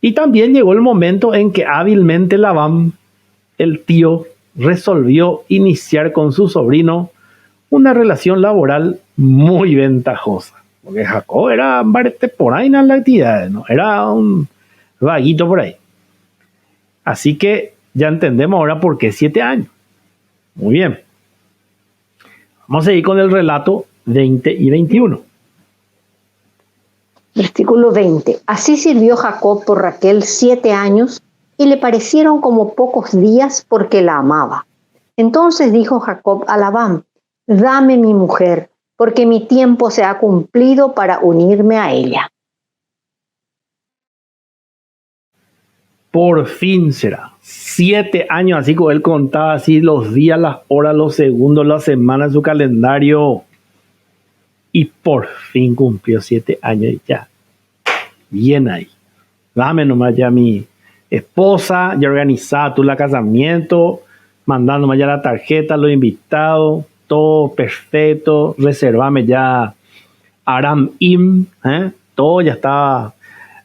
Y también llegó el momento en que hábilmente Labán, el tío, resolvió iniciar con su sobrino una relación laboral muy ventajosa. Porque Jacob era por ahí en las actividades, ¿no? Era un vaguito por ahí. Así que ya entendemos ahora por qué 7 años. Muy bien. Vamos a seguir con el relato 20 y 21. Versículo 20. Así sirvió Jacob por Raquel 7 años y le parecieron como pocos días porque la amaba. Entonces dijo Jacob a Labán, dame mi mujer, porque mi tiempo se ha cumplido para unirme a ella. Por fin será. 7 años, así como él contaba así los días, las horas, los segundos, las semanas, su calendario. Y por fin cumplió 7 años y ya. Bien ahí. Dame nomás ya mi esposa, ya organizada tú el casamiento, mandándome ya la tarjeta, los invitados, todo perfecto. Reservame ya Aram Im, todo ya estaba.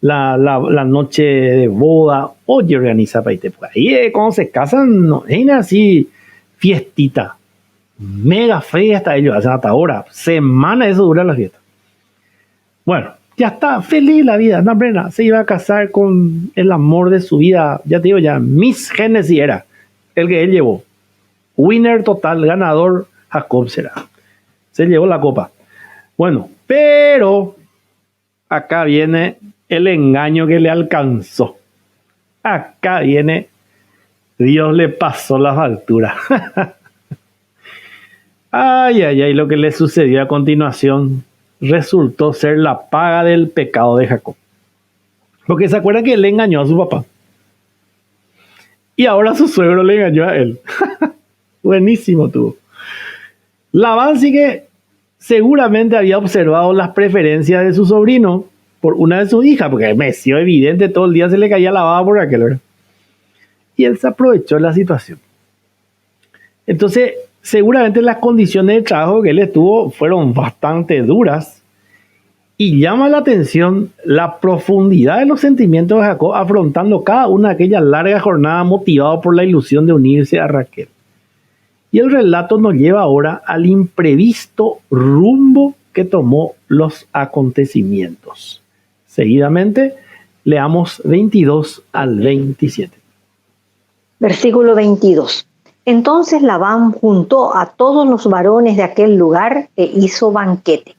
La noche de boda, oye, organiza para irte. Pues ahí cuando se casan, no es así fiestita, mega fiesta, ellos hacen hasta ahora, semana eso dura la fiesta. Bueno, ya está, feliz la vida, no, Brena, se iba a casar con el amor de su vida, ya te digo, ya Miss Genesis era el que él llevó, winner total, ganador, Jacob será, se llevó la copa. Bueno, Pero acá viene el engaño que le alcanzó. Acá viene, Dios le pasó la factura. Ay, ay, ay, lo que le sucedió a continuación resultó ser la paga del pecado de Jacob. Porque se acuerdan que él le engañó a su papá. Y ahora su suegro le engañó a él. Buenísimo tuvo. Labán sí que seguramente había observado las preferencias de su sobrino por una de sus hijas, porque me pareció evidente, todo el día se le caía la baba por aquel, ¿verdad? Y él se aprovechó de la situación. Entonces, seguramente las condiciones de trabajo que él estuvo fueron bastante duras y llama la atención la profundidad de los sentimientos de Jacob afrontando cada una de aquellas largas jornadas motivado por la ilusión de unirse a Raquel. Y el relato nos lleva ahora al imprevisto rumbo que tomó los acontecimientos. Seguidamente, leamos 22 al 27. Versículo 22. Entonces Labán juntó a todos los varones de aquel lugar e hizo banquete.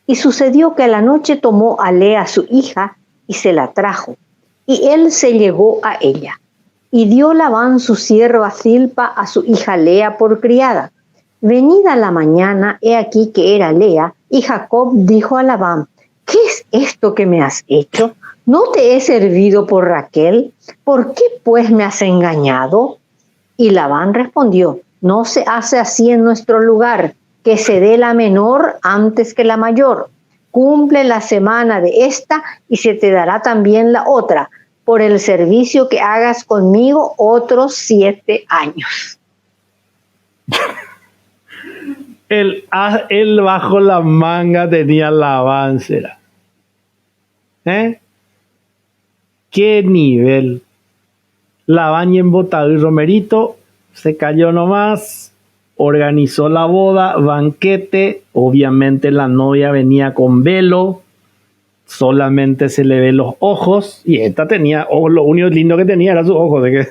Y sucedió que a la noche tomó a Lea su hija y se la trajo, y él se llegó a ella. Y dio Labán su sierva Zilpa a su hija Lea por criada. Venida la mañana, he aquí que era Lea, y Jacob dijo a Labán: ¿qué es esto que me has hecho? ¿No te he servido por Raquel? ¿Por qué pues me has engañado? Y Labán respondió: no se hace así en nuestro lugar, que se dé la menor antes que la mayor. Cumple la semana de esta y se te dará también la otra, por el servicio que hagas conmigo otros 7 años. Él bajo la manga tenía Labán, será. ¿Qué nivel? Labán y embotado y Romerito se cayó nomás, organizó la boda, banquete, obviamente la novia venía con velo, solamente se le ve los ojos, y esta tenía, lo único lindo que tenía era sus ojos, de que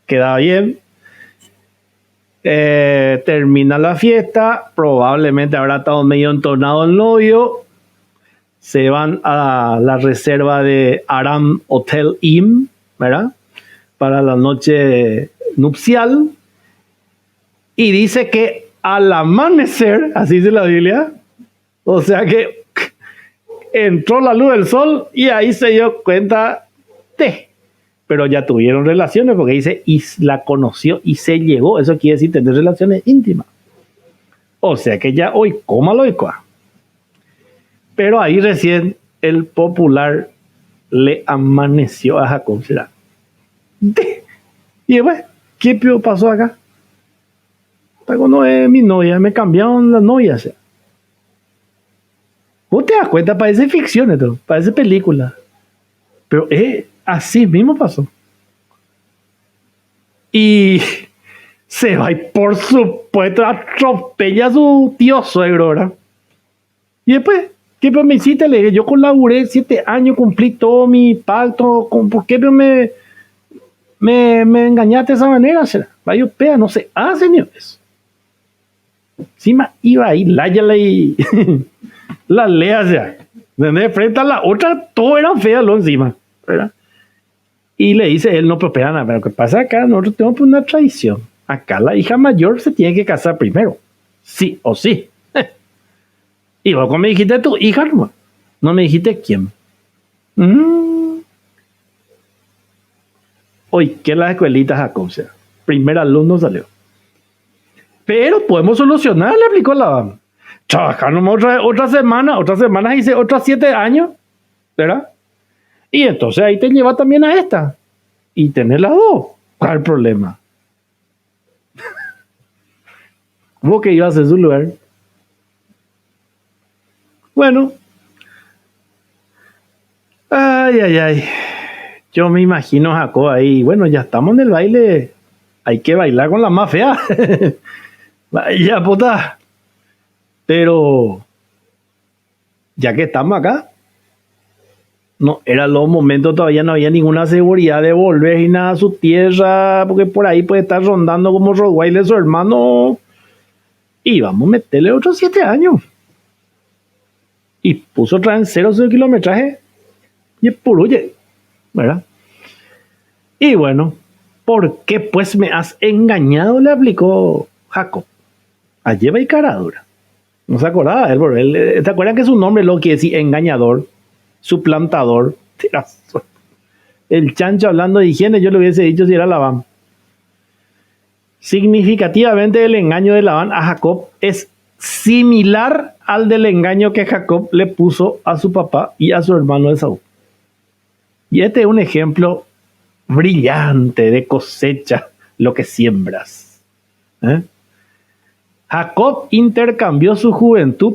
quedaba bien. Termina la fiesta, probablemente habrá estado medio entonado el novio, se van a la reserva de Aram Hotel Inn, ¿verdad?, para la noche nupcial, y dice que al amanecer, así dice la Biblia, o sea que entró la luz del sol y ahí se dio cuenta pero ya tuvieron relaciones, porque dice y la conoció y se llegó, eso quiere decir tener relaciones íntimas, o sea que ya hoy cómalo y cuá. Pero ahí recién el popular le amaneció a Jacob, será. Y después, ¿qué pasó acá? No es mi novia, me cambiaron la novia, o sea. Vos te das cuenta, parece ficción esto, parece película, pero así mismo pasó. Y se va y por supuesto atropella a su tío suegro, ¿verdad? Y después, ¿qué me hiciste? Le dije, yo colaboré 7 años, cumplí todo mi pacto, ¿por qué me engañaste de esa manera? ¿Será? Vaya pea, no se hace ni eso. Encima iba ahí, láyala y la Lea, o sea, de frente a la otra, todo era fea lo encima, ¿verdad? Y le dice él, no, pero espera, pero lo que pasa acá, nosotros tenemos una tradición. Acá la hija mayor se tiene que casar primero, sí o sí. Y luego me dijiste tu hija, no me dijiste quién. Hoy que las escuelitas Jacob, o sea, primer alumno salió. Pero podemos solucionar, le explicó la trabajar nomás otra semana hice otras 7 años, ¿verdad? Y entonces ahí te lleva también a esta. Y tener las dos. ¿Cuál es el problema? ¿Cómo que iba a ser su lugar? Bueno. Ay. Yo me imagino a Jacob ahí. Bueno, ya estamos en el baile. Hay que bailar con la más fea. Vaya puta. Pero ya que estamos acá, no, eran los momentos, todavía no había ninguna seguridad de volver y nada a su tierra, porque por ahí puede estar rondando como Rottweiler su hermano, y vamos a meterle otros 7 años. y puso otra vez en cero su kilometraje y puruye, ¿verdad? Y bueno, ¿por qué pues me has engañado? Le aplicó Jacob. A lleva y cara dura. No se acordaba él, ¿te acuerdas que su nombre lo quiere decir engañador, suplantador? El chancho hablando de higiene, yo le hubiese dicho si era Labán. Significativamente el engaño de Labán a Jacob es similar al del engaño que Jacob le puso a su papá y a su hermano Esaú. Y este es un ejemplo brillante de cosecha lo que siembras. Jacob intercambió su juventud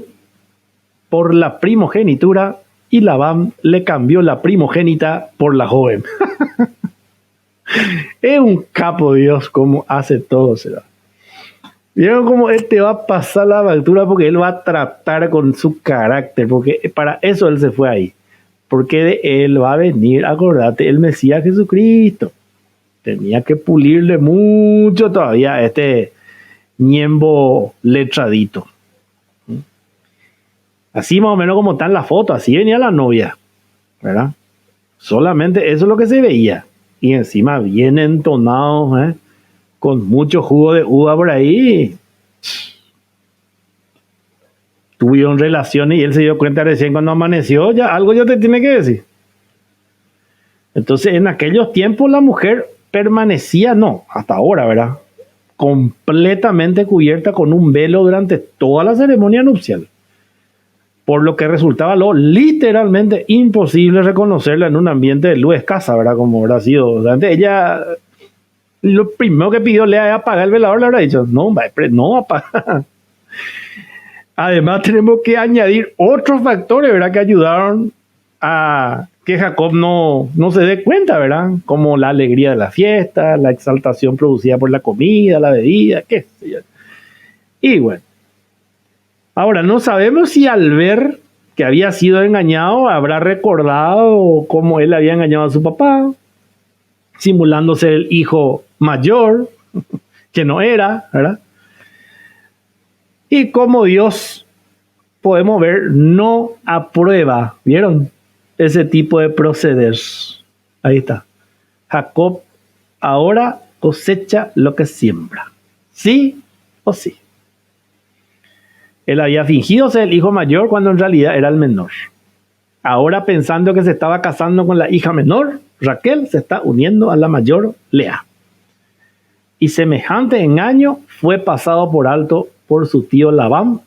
por la primogenitura y Labán le cambió la primogénita por la joven. Es un capo Dios como hace todo. ¿Será? Vieron cómo él te va a pasar la factura porque él va a tratar con su carácter, porque para eso él se fue ahí. Porque de él va a venir, acordate, el Mesías Jesucristo. Tenía que pulirle mucho todavía a este ñembo letradito. Así más o menos como está en la foto, así venía la novia, ¿verdad? Solamente eso es lo que se veía. Y encima bien entonado, con mucho jugo de uva por ahí. Tuvieron relaciones y él se dio cuenta recién cuando amaneció, ya algo ya te tiene que decir. Entonces en aquellos tiempos la mujer permanecía, no, hasta ahora, ¿verdad? Completamente cubierta con un velo durante toda la ceremonia nupcial. Por lo que resultaba literalmente imposible reconocerla en un ambiente de luz escasa, ¿verdad? Como habrá sido. Antes ella, lo primero que pidió Lea es apagar el velador, le habrá dicho, no apaga. Además tenemos que añadir otros factores, ¿verdad? Que ayudaron a que Jacob no se dé cuenta, ¿verdad? Como la alegría de la fiesta, la exaltación producida por la comida, la bebida, qué sé yo. Y bueno. Ahora, no sabemos si al ver que había sido engañado habrá recordado cómo él había engañado a su papá, simulando ser el hijo mayor, que no era, ¿verdad? Y como Dios, podemos ver, no aprueba, ¿vieron? Ese tipo de proceder. Ahí está. Jacob ahora cosecha lo que siembra. ¿Sí o sí? Él había fingido ser el hijo mayor cuando en realidad era el menor. Ahora, pensando que se estaba casando con la hija menor, Raquel se está uniendo a la mayor, Lea. Y semejante engaño fue pasado por alto por su tío Labán,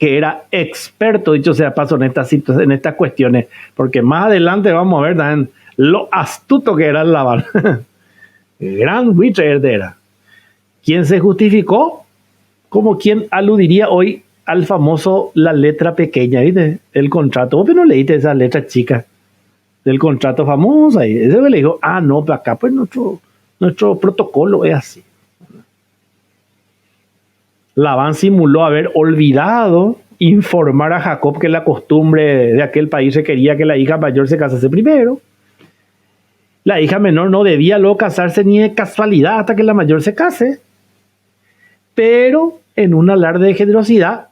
que era experto, dicho sea paso, en estas cuestiones, porque más adelante vamos a ver también lo astuto que era el Labán. Gran buitre era. ¿Quién se justificó? Como quien aludiría hoy al famoso la letra pequeña, ¿viste? El contrato. ¿Vos no leíste esa letra chica del contrato famoso? Y ese le dijo, no, pero acá pues nuestro protocolo es así. Labán simuló haber olvidado informar a Jacob que la costumbre de aquel país requería que la hija mayor se casase primero. La hija menor no debía luego casarse ni de casualidad hasta que la mayor se case. Pero en un alarde de generosidad,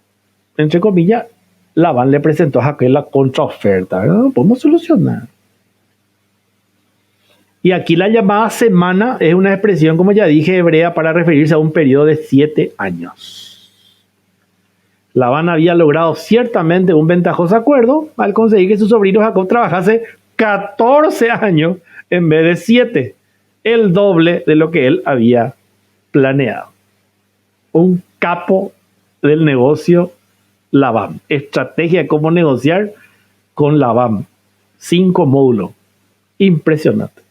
entre comillas, Labán le presentó a Jacob la contraoferta. Podemos solucionar. Y aquí la llamada semana es una expresión, como ya dije, hebrea para referirse a un periodo de 7 años. Labán había logrado ciertamente un ventajoso acuerdo al conseguir que su sobrino Jacob trabajase 14 años en vez de 7, el doble de lo que él había planeado. Un capo del negocio Labán. Estrategia de cómo negociar con Labán. 5 módulos. Impresionante.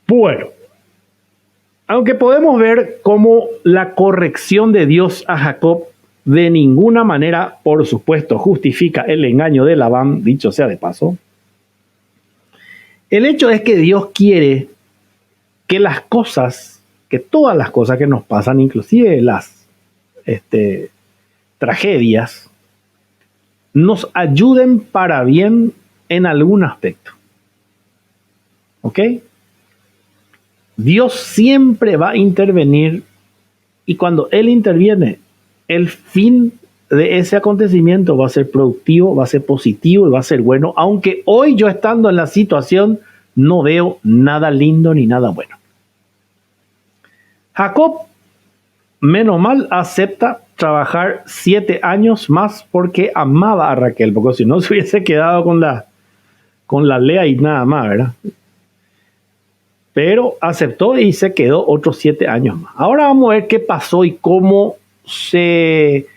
Bueno, aunque podemos ver cómo la corrección de Dios a Jacob de ninguna manera, por supuesto, justifica el engaño de Labán, dicho sea de paso, el hecho es que Dios quiere que que todas las cosas que nos pasan, inclusive las tragedias, nos ayuden para bien en algún aspecto. ¿Ok? Dios siempre va a intervenir y cuando Él interviene, el fin de ese acontecimiento va a ser productivo, va a ser positivo y va a ser bueno, aunque hoy yo estando en la situación no veo nada lindo ni nada bueno. Jacob, menos mal, acepta trabajar 7 años más porque amaba a Raquel, porque si no se hubiese quedado con la Lea y nada más, ¿verdad? Pero aceptó y se quedó otros 7 años más. Ahora vamos a ver qué pasó y cómo se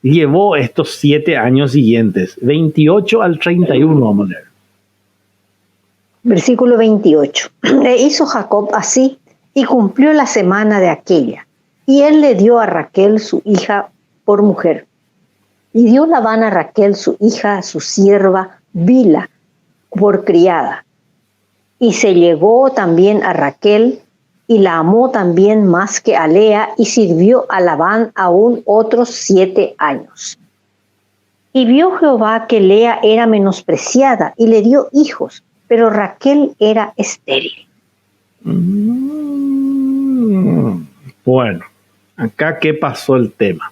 llevó estos 7 años siguientes, 28 al 31, vamos a leer. Versículo 28. Le hizo Jacob así y cumplió la semana de aquella. Y él le dio a Raquel su hija por mujer. Y dio Labán a Raquel su hija, su sierva, Bila, por criada. Y se llegó también a Raquel y la amó también más que a Lea y sirvió a Labán aún otros 7 años. Y vio Jehová que Lea era menospreciada y le dio hijos, pero Raquel era estéril. Bueno, acá qué pasó el tema.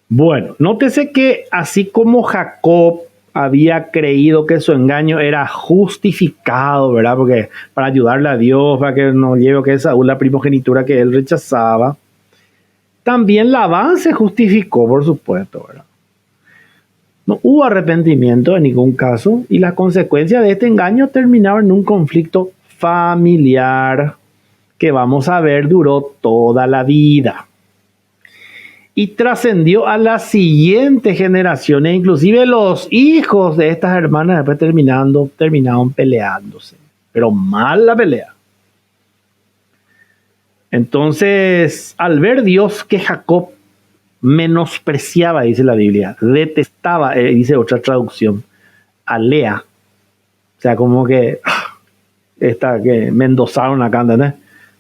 Bueno, nótese que así como Jacob había creído que su engaño era justificado, ¿verdad? Porque para ayudarle a Dios, para que no lleve que esa la primogenitura que él rechazaba, también Labán se justificó, por supuesto, ¿verdad? No hubo arrepentimiento en ningún caso y las consecuencias de este engaño terminaron en un conflicto familiar que vamos a ver duró toda la vida y trascendió a las siguientes generaciones, inclusive los hijos de estas hermanas después terminaron peleándose, pero mal la pelea. Entonces, al ver Dios que Jacob menospreciaba, dice la Biblia, detestaba, dice otra traducción, a Lea, o sea, como que esta que me endosaron acá, ¿entendés?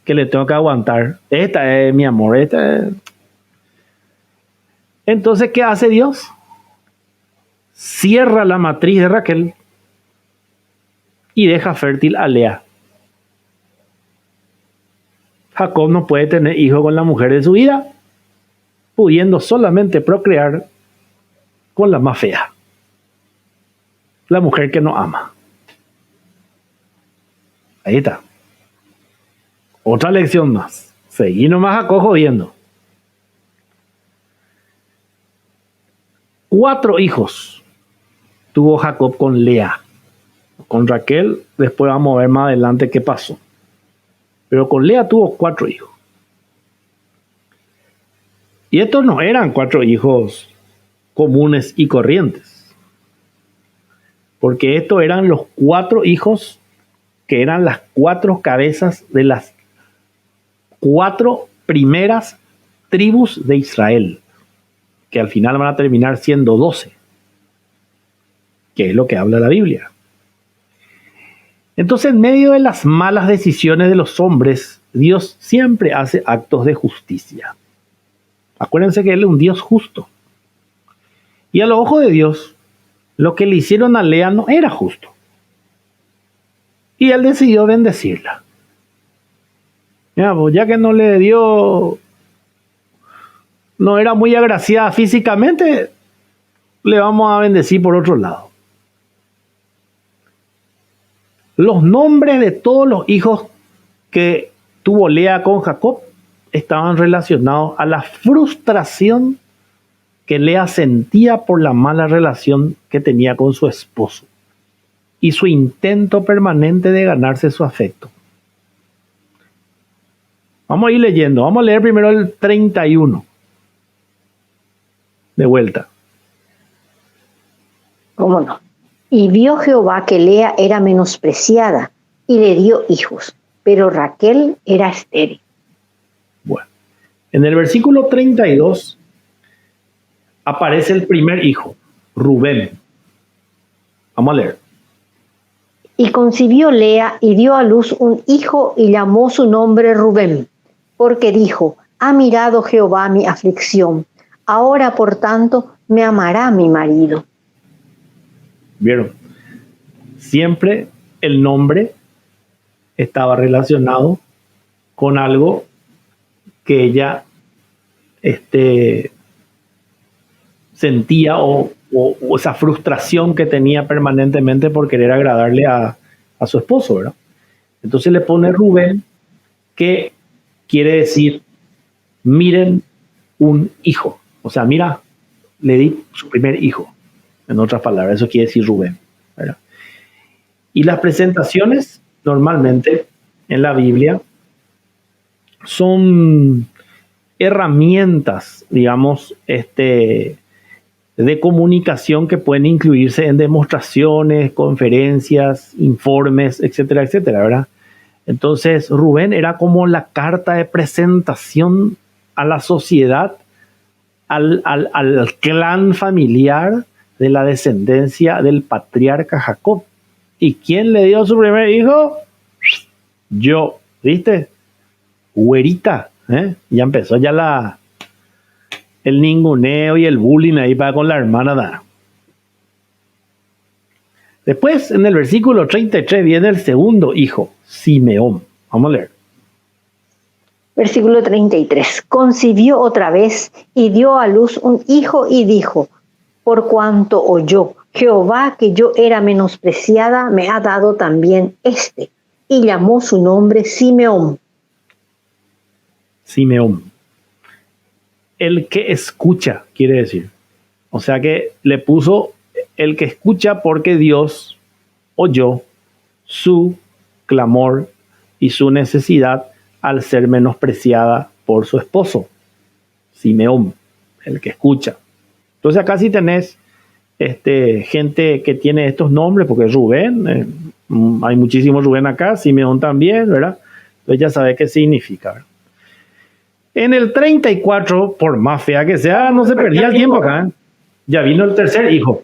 Que le tengo que aguantar. Esta es mi amor, esta es... Entonces, ¿qué hace Dios? Cierra la matriz de Raquel y deja fértil a Lea. Jacob no puede tener hijo con la mujer de su vida, pudiendo solamente procrear con la más fea, la mujer que no ama. Ahí está. Otra lección más. Seguí nomás Jacob jodiendo. 4 hijos tuvo Jacob con Lea. Con Raquel, después vamos a ver más adelante qué pasó. Pero con Lea tuvo 4 hijos. Y estos no eran 4 hijos comunes y corrientes. Porque estos eran los 4 hijos que eran las 4 cabezas de las 4 primeras tribus de Israel, que al final van a terminar siendo 12, que es lo que habla la Biblia. Entonces, en medio de las malas decisiones de los hombres, Dios siempre hace actos de justicia. Acuérdense que Él es un Dios justo. Y a los ojos de Dios, lo que le hicieron a Lea no era justo. Y Él decidió bendecirla. Ya que no le dio, no era muy agraciada físicamente, le vamos a bendecir por otro lado. Los nombres de todos los hijos que tuvo Lea con Jacob estaban relacionados a la frustración que Lea sentía por la mala relación que tenía con su esposo y su intento permanente de ganarse su afecto. Vamos a ir leyendo. Vamos a leer primero el 31. De vuelta. ¿Cómo no? Y vio Jehová que Lea era menospreciada y le dio hijos, pero Raquel era estéril. Bueno, en el versículo 32 aparece el primer hijo, Rubén. Vamos a leer. Y concibió Lea y dio a luz un hijo y llamó su nombre Rubén, porque dijo: ha mirado Jehová mi aflicción, ahora por tanto me amará mi marido. ¿Vieron? Siempre el nombre estaba relacionado con algo que ella sentía o esa frustración que tenía permanentemente por querer agradarle a su esposo, ¿verdad? Entonces le pone Rubén, que quiere decir, miren un hijo. O sea, mira, le di su primer hijo. En otras palabras, eso quiere decir Rubén, ¿verdad? Y las presentaciones normalmente en la Biblia son herramientas, digamos, de comunicación que pueden incluirse en demostraciones, conferencias, informes, etcétera, etcétera, ¿verdad? Entonces, Rubén era como la carta de presentación a la sociedad, al clan familiar de la descendencia del patriarca Jacob. ¿Y quién le dio su primer hijo? Yo, ¿viste? Güerita, ¿eh? Ya empezó ya el ninguneo y el bullying ahí para con la hermana. Después, en el versículo 33, viene el segundo hijo, Simeón. Vamos a leer. Versículo 33. Concibió otra vez y dio a luz un hijo y dijo, por cuanto oyó Jehová que yo era menospreciada, me ha dado también este. Y llamó su nombre Simeón. Simeón. El que escucha, quiere decir. O sea que le puso el que escucha porque Dios oyó su clamor y su necesidad al ser menospreciada por su esposo. Simeón, el que escucha. Entonces acá sí tenés gente que tiene estos nombres, porque Rubén, hay muchísimos Rubén acá, Simeón también, ¿verdad? Entonces ya sabes qué significa, ¿verdad? En el 34, por más fea que sea, no se perdía el tiempo acá, ¿eh? Ya vino el tercer hijo.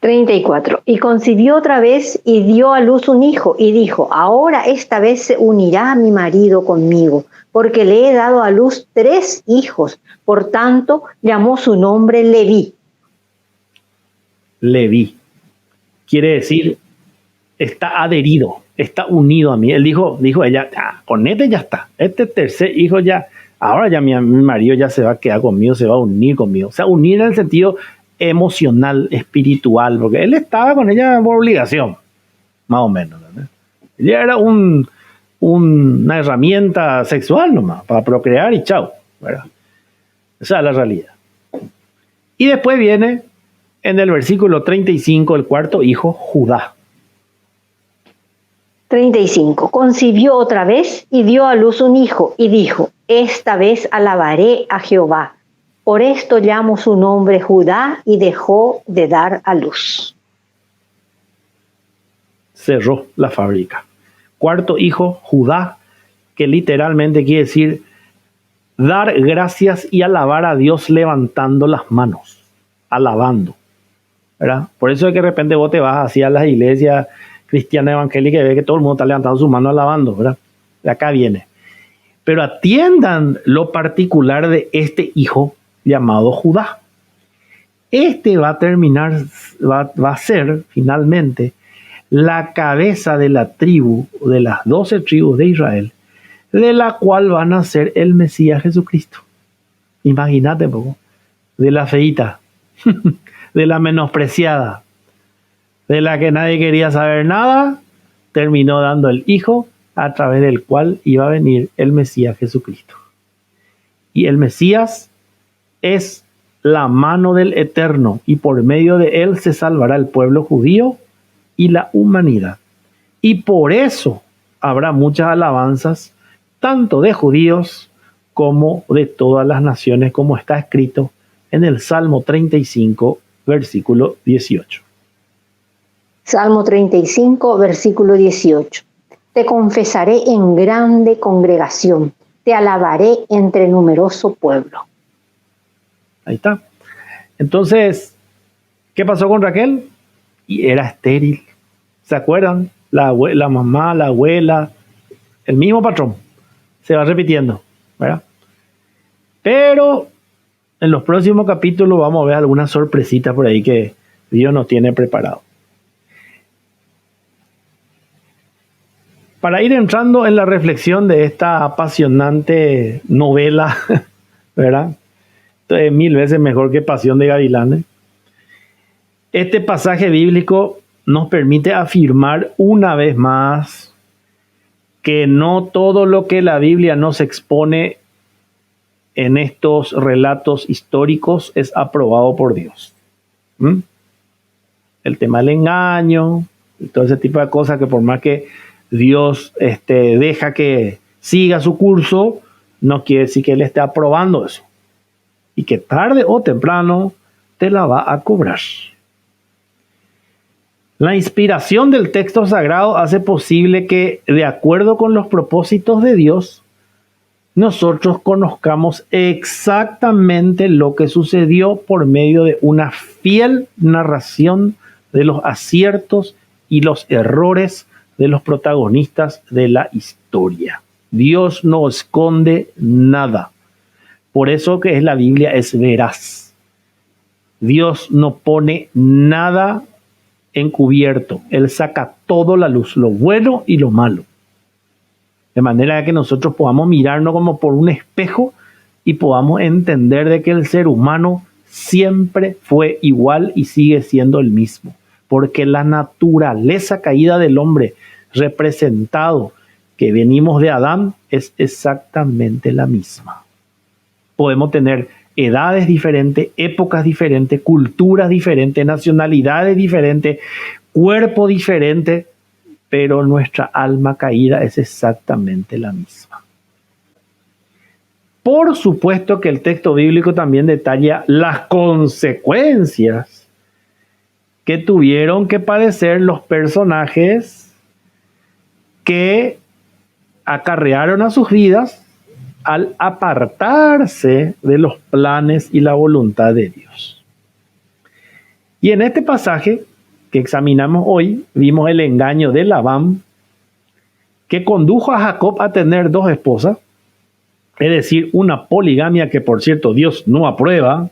34. Y concibió otra vez y dio a luz un hijo y dijo, ahora esta vez se unirá mi marido conmigo, porque le he dado a luz 3 hijos. Por tanto, llamó su nombre Leví. Leví. Quiere decir, está adherido, está unido a mí. Él dijo ella, con este ya está. Este tercer hijo ya, ahora ya mi marido ya se va a quedar conmigo, se va a unir conmigo. O sea, unir en el sentido emocional, espiritual, porque él estaba con ella por obligación, más o menos, ¿verdad? Ella era una herramienta sexual nomás, para procrear y chao, ¿verdad? Esa es la realidad. Y después viene, en el versículo 35, el cuarto hijo, Judá. 35. Concibió otra vez y dio a luz un hijo y dijo, esta vez alabaré a Jehová. Por esto llamo su nombre Judá y dejó de dar a luz. Cerró la fábrica. Cuarto hijo, Judá, que literalmente quiere decir dar gracias y alabar a Dios levantando las manos, alabando, ¿verdad? Por eso es que de repente vos te vas hacia las iglesias cristianas evangélicas y ves que todo el mundo está levantando sus manos alabando, ¿verdad? De acá viene. Pero atiendan lo particular de este hijo llamado Judá. Va a terminar, va a ser finalmente la cabeza de la tribu, de las 12 tribus de Israel, de la cual va a nacer el Mesías Jesucristo. Imagínate un poco, de la feíta, de la menospreciada, de la que nadie quería saber nada, terminó dando el hijo a través del cual iba a venir el Mesías Jesucristo. Y el Mesías es la mano del Eterno, y por medio de él se salvará el pueblo judío y la humanidad. Y por eso habrá muchas alabanzas, tanto de judíos como de todas las naciones, como está escrito en el Salmo 35, versículo 18. Salmo 35, versículo 18. Te confesaré en grande congregación, te alabaré entre numeroso pueblo. Ahí está. Entonces, ¿qué pasó con Raquel? Y era estéril. ¿Se acuerdan? La mamá, la abuela, el mismo patrón. Se va repitiendo, ¿verdad? Pero en los próximos capítulos vamos a ver algunas sorpresitas por ahí que Dios nos tiene preparado. Para ir entrando en la reflexión de esta apasionante novela, ¿verdad? Esto es 1000 veces mejor que Pasión de Gavilanes. Este pasaje bíblico nos permite afirmar una vez más que no todo lo que la Biblia nos expone en estos relatos históricos es aprobado por Dios. El tema del engaño y todo ese tipo de cosas que por más que Dios deja que siga su curso, no quiere decir que Él esté aprobando eso. Y que tarde o temprano te la va a cobrar. La inspiración del texto sagrado hace posible que, de acuerdo con los propósitos de Dios, nosotros conozcamos exactamente lo que sucedió por medio de una fiel narración de los aciertos y los errores de los protagonistas de la historia. Dios no esconde nada. Por eso que la Biblia es veraz. Dios no pone nada encubierto. Él saca todo a la luz, lo bueno y lo malo. De manera que nosotros podamos mirarnos como por un espejo y podamos entender de que el ser humano siempre fue igual y sigue siendo el mismo. Porque la naturaleza caída del hombre, representado que venimos de Adán, es exactamente la misma. Podemos tener edades diferentes, épocas diferentes, culturas diferentes, nacionalidades diferentes, cuerpo diferente, pero nuestra alma caída es exactamente la misma. Por supuesto que el texto bíblico también detalla las consecuencias que tuvieron que padecer los personajes que acarrearon a sus vidas al apartarse de los planes y la voluntad de Dios. Y en este pasaje que examinamos hoy, vimos el engaño de Labán, que condujo a Jacob a tener 2 esposas, es decir, una poligamia que, por cierto, Dios no aprueba.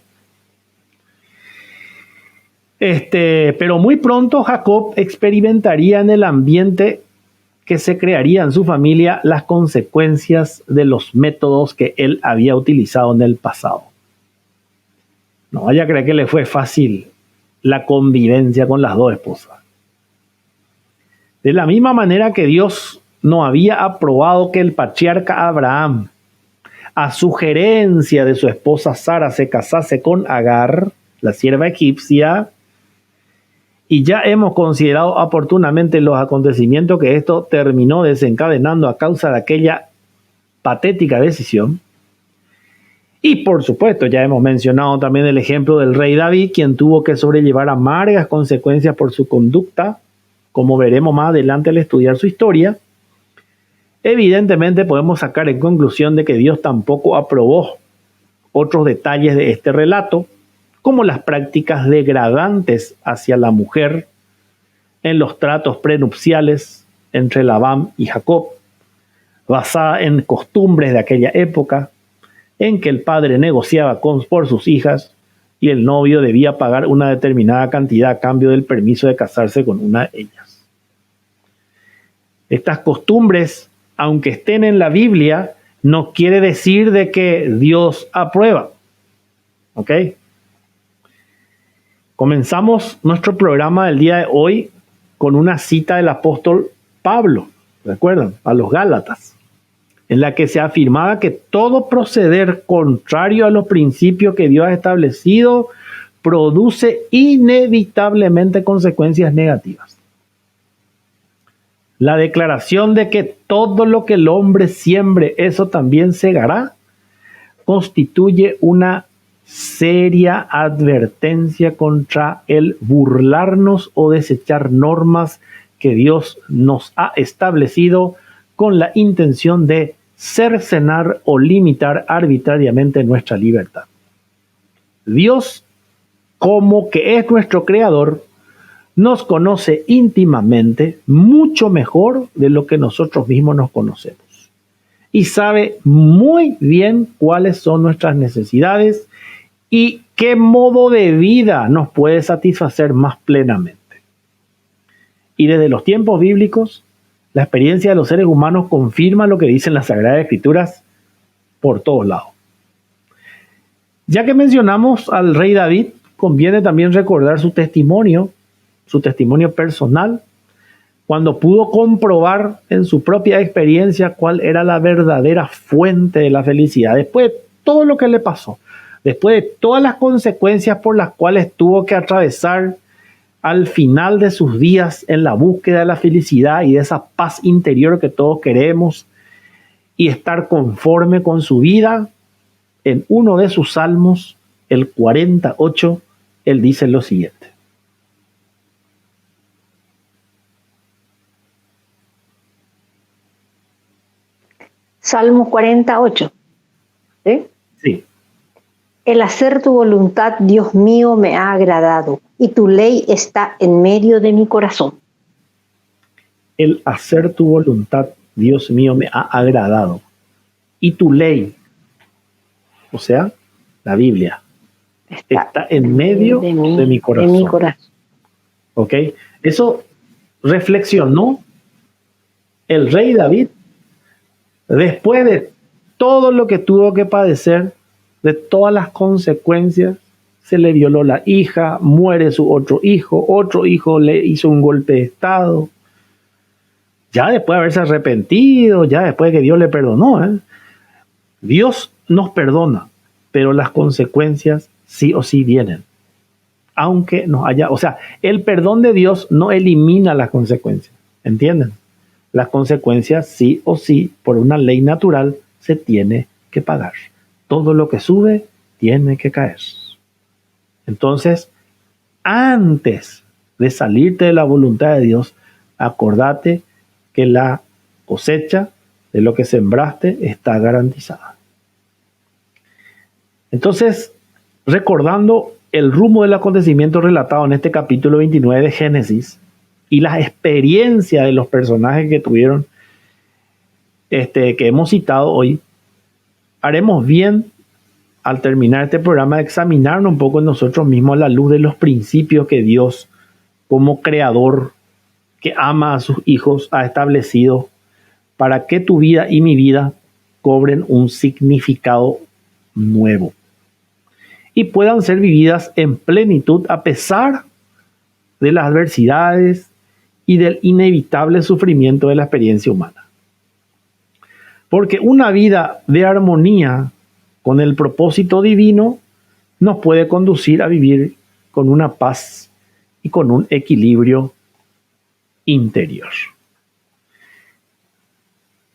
Pero muy pronto Jacob experimentaría en el ambiente que se crearía en su familia las consecuencias de los métodos que él había utilizado en el pasado. No vaya a creer que le fue fácil la convivencia con las 2 esposas. De la misma manera que Dios no había aprobado que el patriarca Abraham, a sugerencia de su esposa Sara, se casase con Agar, la sierva egipcia, y ya hemos considerado oportunamente los acontecimientos que esto terminó desencadenando a causa de aquella patética decisión. Y por supuesto, ya hemos mencionado también el ejemplo del rey David, quien tuvo que sobrellevar amargas consecuencias por su conducta, como veremos más adelante al estudiar su historia. Evidentemente podemos sacar en conclusión de que Dios tampoco aprobó otros detalles de este relato, como las prácticas degradantes hacia la mujer en los tratos prenupciales entre Labán y Jacob, basada en costumbres de aquella época, en que el padre negociaba por sus hijas y el novio debía pagar una determinada cantidad a cambio del permiso de casarse con una de ellas. Estas costumbres, aunque estén en la Biblia, no quiere decir de que Dios aprueba. ¿Ok? Comenzamos nuestro programa del día de hoy con una cita del apóstol Pablo, ¿recuerdan? A los Gálatas, en la que se afirmaba que todo proceder contrario a los principios que Dios ha establecido produce inevitablemente consecuencias negativas. La declaración de que todo lo que el hombre siembre, eso también segará, constituye una seria advertencia contra el burlarnos o desechar normas que Dios nos ha establecido con la intención de cercenar o limitar arbitrariamente nuestra libertad. Dios, como que es nuestro creador, nos conoce íntimamente mucho mejor de lo que nosotros mismos nos conocemos y sabe muy bien cuáles son nuestras necesidades y qué modo de vida nos puede satisfacer más plenamente. Y desde los tiempos bíblicos, la experiencia de los seres humanos confirma lo que dicen las Sagradas Escrituras por todos lados. Ya que mencionamos al rey David, conviene también recordar su testimonio personal, cuando pudo comprobar en su propia experiencia cuál era la verdadera fuente de la felicidad. Después de todo lo que le pasó, después de todas las consecuencias por las cuales tuvo que atravesar al final de sus días en la búsqueda de la felicidad y de esa paz interior que todos queremos y estar conforme con su vida, en uno de sus salmos, el 48, él dice lo siguiente. Salmo 48. ¿Sí? Sí. El hacer tu voluntad, Dios mío, me ha agradado, y tu ley está en medio de mi corazón. El hacer tu voluntad, Dios mío, me ha agradado. Y tu ley, o sea, la Biblia, está en medio de mi corazón. De mi corazón. ¿Ok? Eso reflexionó el rey David después de todo lo que tuvo que padecer, de todas las consecuencias. Se le violó la hija, muere su otro hijo le hizo un golpe de estado. Ya después de haberse arrepentido, ya después de que Dios le perdonó, Dios nos perdona, pero las consecuencias sí o sí vienen. Aunque nos haya, o sea, el perdón de Dios no elimina las consecuencias, ¿entienden? Las consecuencias sí o sí, por una ley natural, se tiene que pagar. Todo lo que sube tiene que caer. Entonces, antes de salirte de la voluntad de Dios, acordate que la cosecha de lo que sembraste está garantizada. Entonces, recordando el rumbo del acontecimiento relatado en este capítulo 29 de Génesis y las experiencias de los personajes que tuvieron, que hemos citado hoy, haremos bien al terminar este programa de examinarnos un poco en nosotros mismos a la luz de los principios que Dios, como creador que ama a sus hijos, ha establecido para que tu vida y mi vida cobren un significado nuevo y puedan ser vividas en plenitud a pesar de las adversidades y del inevitable sufrimiento de la experiencia humana. Porque una vida de armonía con el propósito divino nos puede conducir a vivir con una paz y con un equilibrio interior.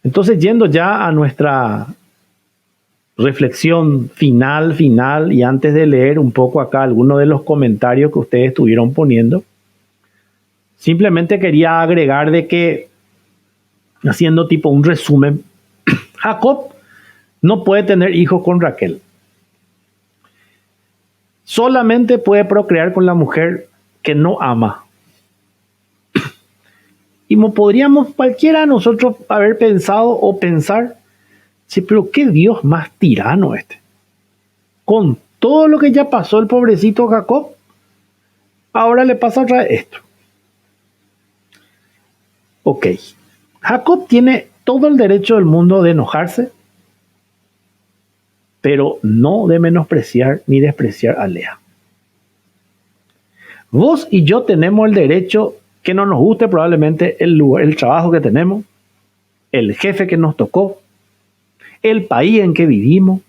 Entonces, yendo ya a nuestra reflexión final, y antes de leer un poco acá algunos de los comentarios que ustedes estuvieron poniendo, simplemente quería agregar de que, haciendo tipo un resumen, Jacob no puede tener hijos con Raquel. Solamente puede procrear con la mujer que no ama. Y podríamos cualquiera de nosotros haber pensado o pensar, sí, pero qué Dios más tirano este. Con todo lo que ya pasó el pobrecito Jacob, ahora le pasa otra vez esto. Ok, Jacob tiene todo el derecho del mundo de enojarse, pero no de menospreciar ni despreciar a Lea. Vos y yo tenemos el derecho que no nos guste probablemente el lugar, el trabajo que tenemos, el jefe que nos tocó, el país en que vivimos,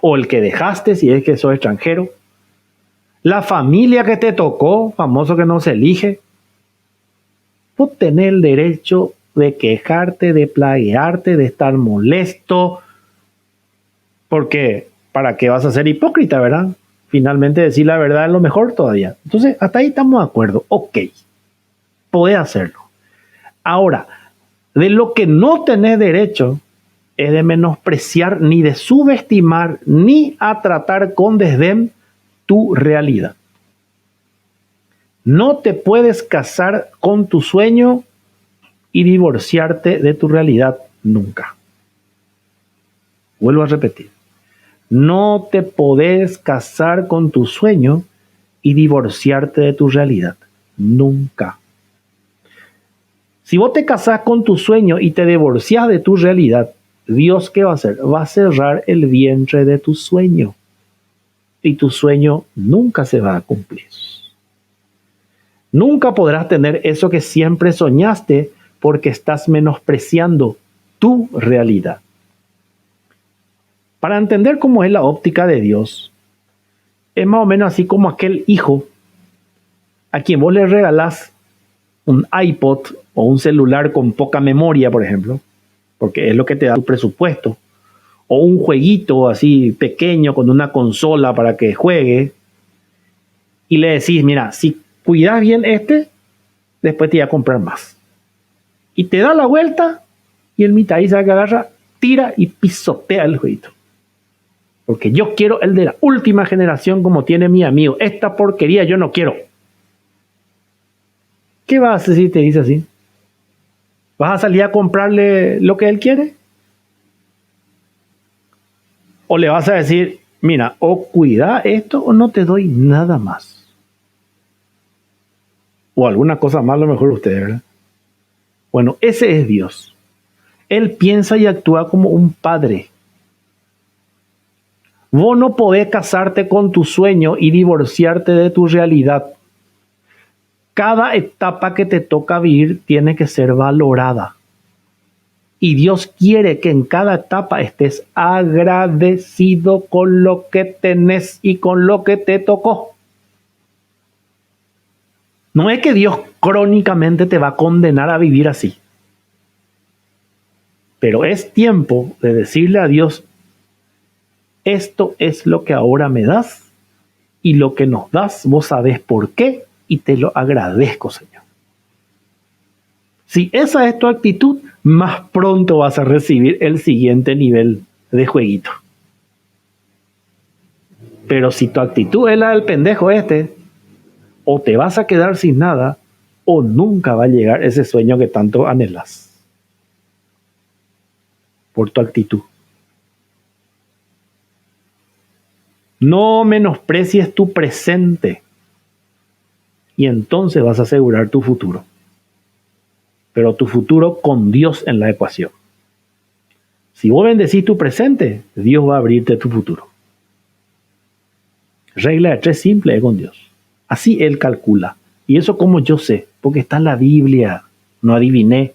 o el que dejaste si es que sos extranjero, la familia que te tocó, famoso que no se elige. Vos tenés el derecho de quejarte, de plaguearte, de estar molesto, porque ¿para qué vas a ser hipócrita, verdad? Finalmente decir la verdad es lo mejor todavía. Entonces, hasta ahí estamos de acuerdo. Ok, podés hacerlo. Ahora, de lo que no tenés derecho es de menospreciar, ni de subestimar, ni a tratar con desdén tu realidad. No te puedes casar con tu sueño y divorciarte de tu realidad nunca. Vuelvo a repetir. No te podés casar con tu sueño y divorciarte de tu realidad. Nunca. Si vos te casás con tu sueño y te divorcias de tu realidad, Dios, ¿qué va a hacer? Va a cerrar el vientre de tu sueño. y tu sueño nunca se va a cumplir. Nunca podrás tener eso que siempre soñaste porque estás menospreciando tu realidad. Para entender cómo es la óptica de Dios, es más o menos así como aquel hijo a quien vos le regalás un iPod o un celular con poca memoria, por ejemplo, porque es lo que te da tu presupuesto, o un jueguito así pequeño con una consola para que juegue, y le decís, mira, si cuidas bien después te voy a comprar más. Y te da la vuelta y el mitadiza que agarra, tira y pisotea el jueguito. Porque yo quiero el de la última generación como tiene mi amigo. Esta porquería yo no quiero. ¿Qué vas a hacer si te dice así? ¿Vas a salir a comprarle lo que él quiere? ¿O le vas a decir, mira, o cuida esto o no te doy nada más? O alguna cosa más, a lo mejor ustedes, ¿verdad? Bueno, ese es Dios. Él piensa y actúa como un padre. Vos no podés casarte con tu sueño y divorciarte de tu realidad. Cada etapa que te toca vivir tiene que ser valorada. Y Dios quiere que en cada etapa estés agradecido con lo que tenés y con lo que te tocó. No es que Dios crónicamente te va a condenar a vivir así. Pero es tiempo de decirle a Dios, esto es lo que ahora me das y lo que nos das, vos sabés por qué y te lo agradezco, Señor. Si esa es tu actitud, más pronto vas a recibir el siguiente nivel de jueguito. Pero si tu actitud es la del pendejo o te vas a quedar sin nada, o nunca va a llegar ese sueño que tanto anhelas. Por tu actitud. No menosprecies tu presente y entonces vas a asegurar tu futuro. Pero tu futuro con Dios en la ecuación. Si vos bendecís tu presente, Dios va a abrirte tu futuro. Regla de 3 simple con Dios. Así Él calcula. Y eso como yo sé, porque está en la Biblia. No adiviné.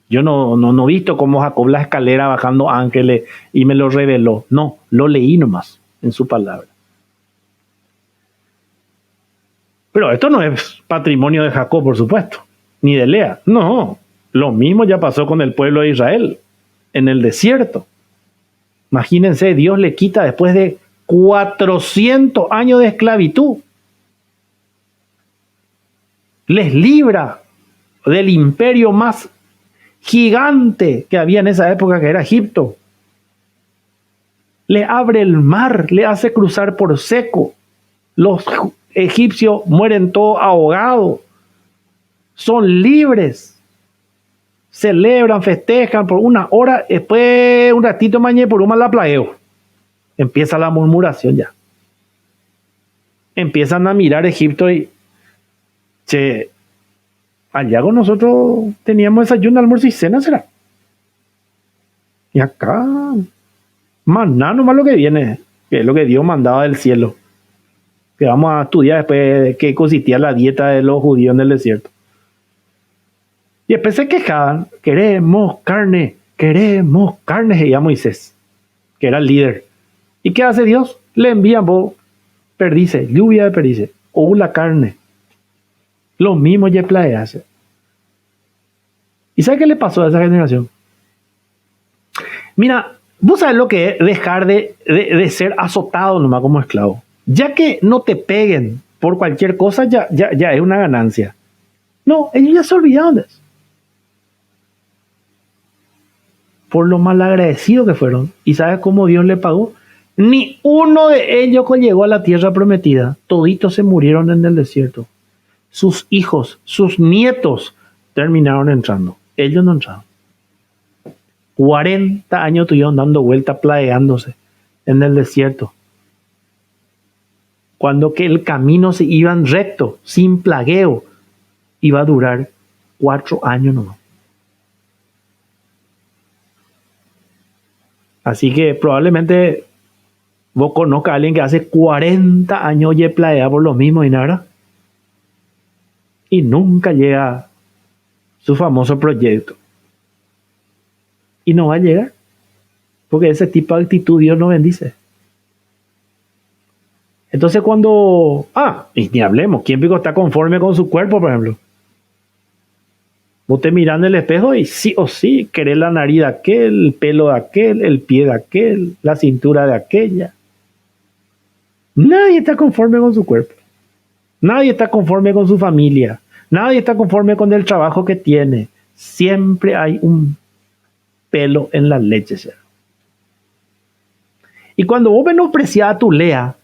Yo no he visto cómo Jacob la escalera bajando ángeles y me lo reveló. No, lo leí nomás en su palabra. Pero esto no es patrimonio de Jacob, por supuesto, ni de Lea. No, lo mismo ya pasó con el pueblo de Israel en el desierto. Imagínense, Dios le quita después de 400 años de esclavitud. Les libra del imperio más gigante que había en esa época, que era Egipto. Le abre el mar, le hace cruzar por seco. Los egipcios mueren todos ahogados. Son libres. Celebran, festejan por una hora, después un ratito mañana por una la plagueo. Empieza la murmuración ya. Empiezan a mirar Egipto y che, allá con nosotros teníamos desayuno, almuerzo y cena, ¿será? Y acá, maná nomás lo que viene, que es lo que Dios mandaba del cielo. Que vamos a estudiar después de qué consistía la dieta de los judíos en el desierto. Y después se quejaban, queremos carne, decía Moisés, que era el líder. ¿Y qué hace Dios? Le envían perdices, lluvia de perdices, o la carne. Lo mismo Yeplae hace. ¿Y sabe qué le pasó a esa generación? Mira, vos sabés lo que es dejar de ser azotado nomás como esclavo. Ya que no te peguen por cualquier cosa, ya es una ganancia. No, ellos ya se olvidaron de eso. Por lo malagradecidos que fueron. ¿Y sabes cómo Dios le pagó? Ni uno de ellos llegó a la tierra prometida. Toditos se murieron en el desierto. Sus hijos, sus nietos terminaron entrando. Ellos no entraron. 40 años estuvieron dando vuelta, plagueándose en el desierto. Cuando que el camino se iban recto, sin plagueo, iba a durar 4 años nomás. Así que probablemente Vos conozcas a alguien que hace 40 años y playa por lo mismo y nada, y nunca llega su famoso proyecto. Y no va a llegar, porque ese tipo de actitud Dios no bendice. Entonces cuando, y ni hablemos, ¿quién pico está conforme con su cuerpo, por ejemplo? Vos te mirás en el espejo y sí o sí querés la nariz de aquel, el pelo de aquel, el pie de aquel, la cintura de aquella. Nadie está conforme con su cuerpo. Nadie está conforme con su familia. Nadie está conforme con el trabajo que tiene. Siempre hay un pelo en la leche, ¿sí? Y cuando vos menospreciás a tu Lea,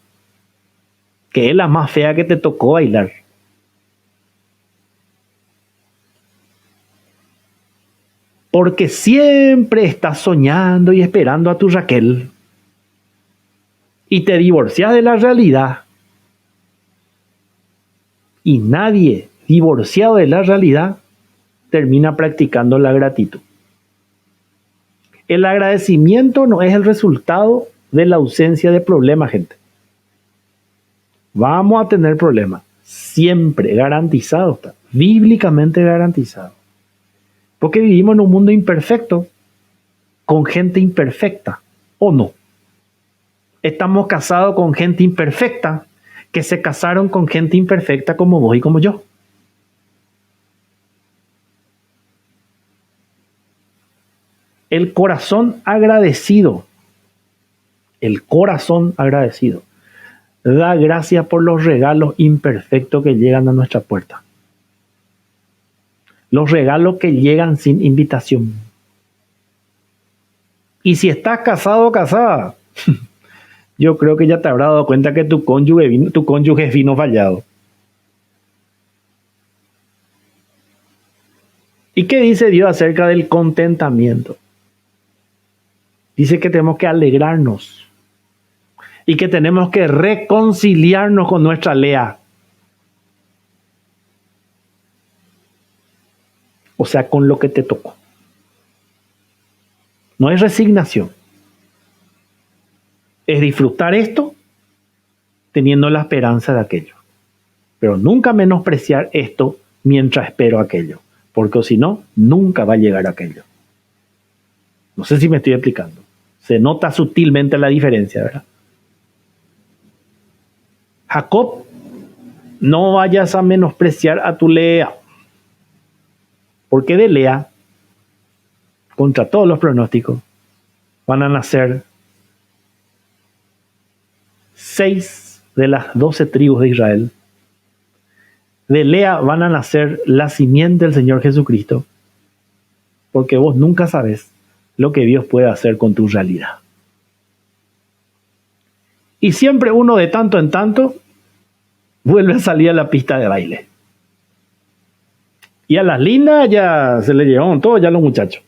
que es la más fea que te tocó bailar, porque siempre estás soñando y esperando a tu Raquel, y te divorcias de la realidad, y nadie divorciado de la realidad termina practicando la gratitud. El agradecimiento no es el resultado de la ausencia de problemas, gente. Vamos a tener problemas, siempre garantizado está, bíblicamente garantizado. Porque vivimos en un mundo imperfecto, con gente imperfecta, ¿o no? Estamos casados con gente imperfecta, que se casaron con gente imperfecta como vos y como yo. El corazón agradecido, da gracias por los regalos imperfectos que llegan a nuestra puerta. Los regalos que llegan sin invitación. Y si estás casado o casada, yo creo que ya te habrás dado cuenta que tu cónyuge vino fallado. ¿Y qué dice Dios acerca del contentamiento? Dice que tenemos que alegrarnos y que tenemos que reconciliarnos con nuestra Lea. O sea, con lo que te tocó. No es resignación. Es disfrutar esto teniendo la esperanza de aquello. Pero nunca menospreciar esto mientras espero aquello. Porque si no, nunca va a llegar aquello. No sé si me estoy explicando. Se nota sutilmente la diferencia, ¿verdad? Jacob, no vayas a menospreciar a tu Lea. Porque de Lea, contra todos los pronósticos, van a nacer 6 de las 12 tribus de Israel. De Lea van a nacer la simiente del Señor Jesucristo. Porque vos nunca sabes lo que Dios puede hacer con tu realidad. Y siempre uno de tanto en tanto vuelve a salir a la pista de baile. Y a las lindas ya se le llevaron todos ya los muchachos.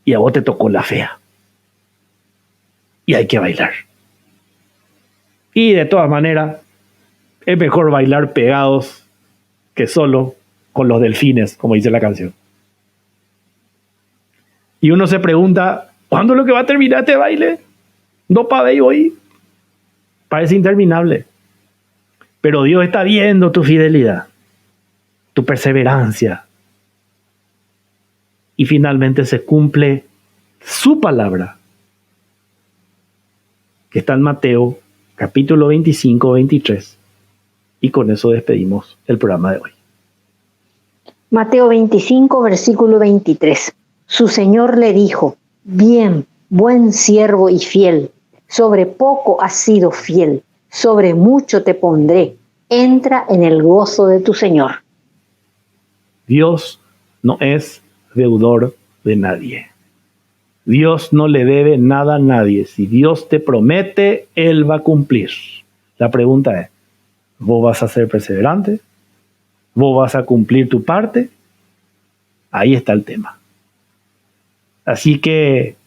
Y a vos te tocó la fea. Y hay que bailar. Y de todas maneras, es mejor bailar pegados que solo con los delfines, como dice la canción. Y uno se pregunta, ¿cuándo es lo que va a terminar este baile? No pagué hoy. Parece interminable. Pero Dios está viendo tu fidelidad, tu perseverancia. Y finalmente se cumple su palabra, que está en Mateo, capítulo 25, 23. Y con eso despedimos el programa de hoy. Mateo 25, versículo 23. Su Señor le dijo: bien, buen siervo y fiel, sobre poco has sido fiel, sobre mucho te pondré, entra en el gozo de tu Señor. Dios no es deudor de nadie. Dios no le debe nada a nadie. Si Dios te promete, Él va a cumplir. La pregunta es, ¿vos vas a ser perseverante? ¿Vos vas a cumplir tu parte? Ahí está el tema. Así que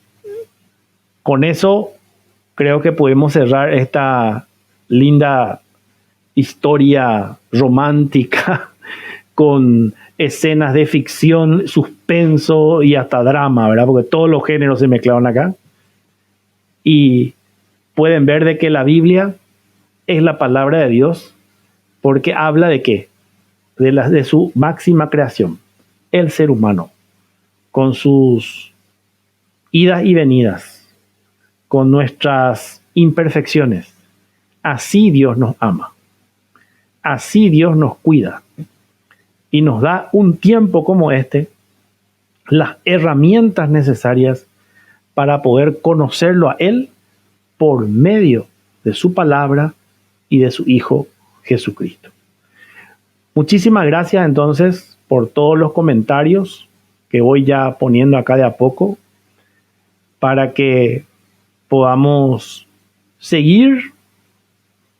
con eso creo que podemos cerrar esta linda historia romántica con escenas de ficción, suspenso y hasta drama, ¿verdad? Porque todos los géneros se mezclaron acá. Y pueden ver de que la Biblia es la palabra de Dios porque habla de qué, de su máxima creación, el ser humano, con sus idas y venidas, con nuestras imperfecciones. Así Dios nos ama, así Dios nos cuida y nos da un tiempo como este, las herramientas necesarias para poder conocerlo a Él por medio de su palabra y de su Hijo Jesucristo. Muchísimas gracias entonces por todos los comentarios que voy ya poniendo acá de a poco para que podamos seguir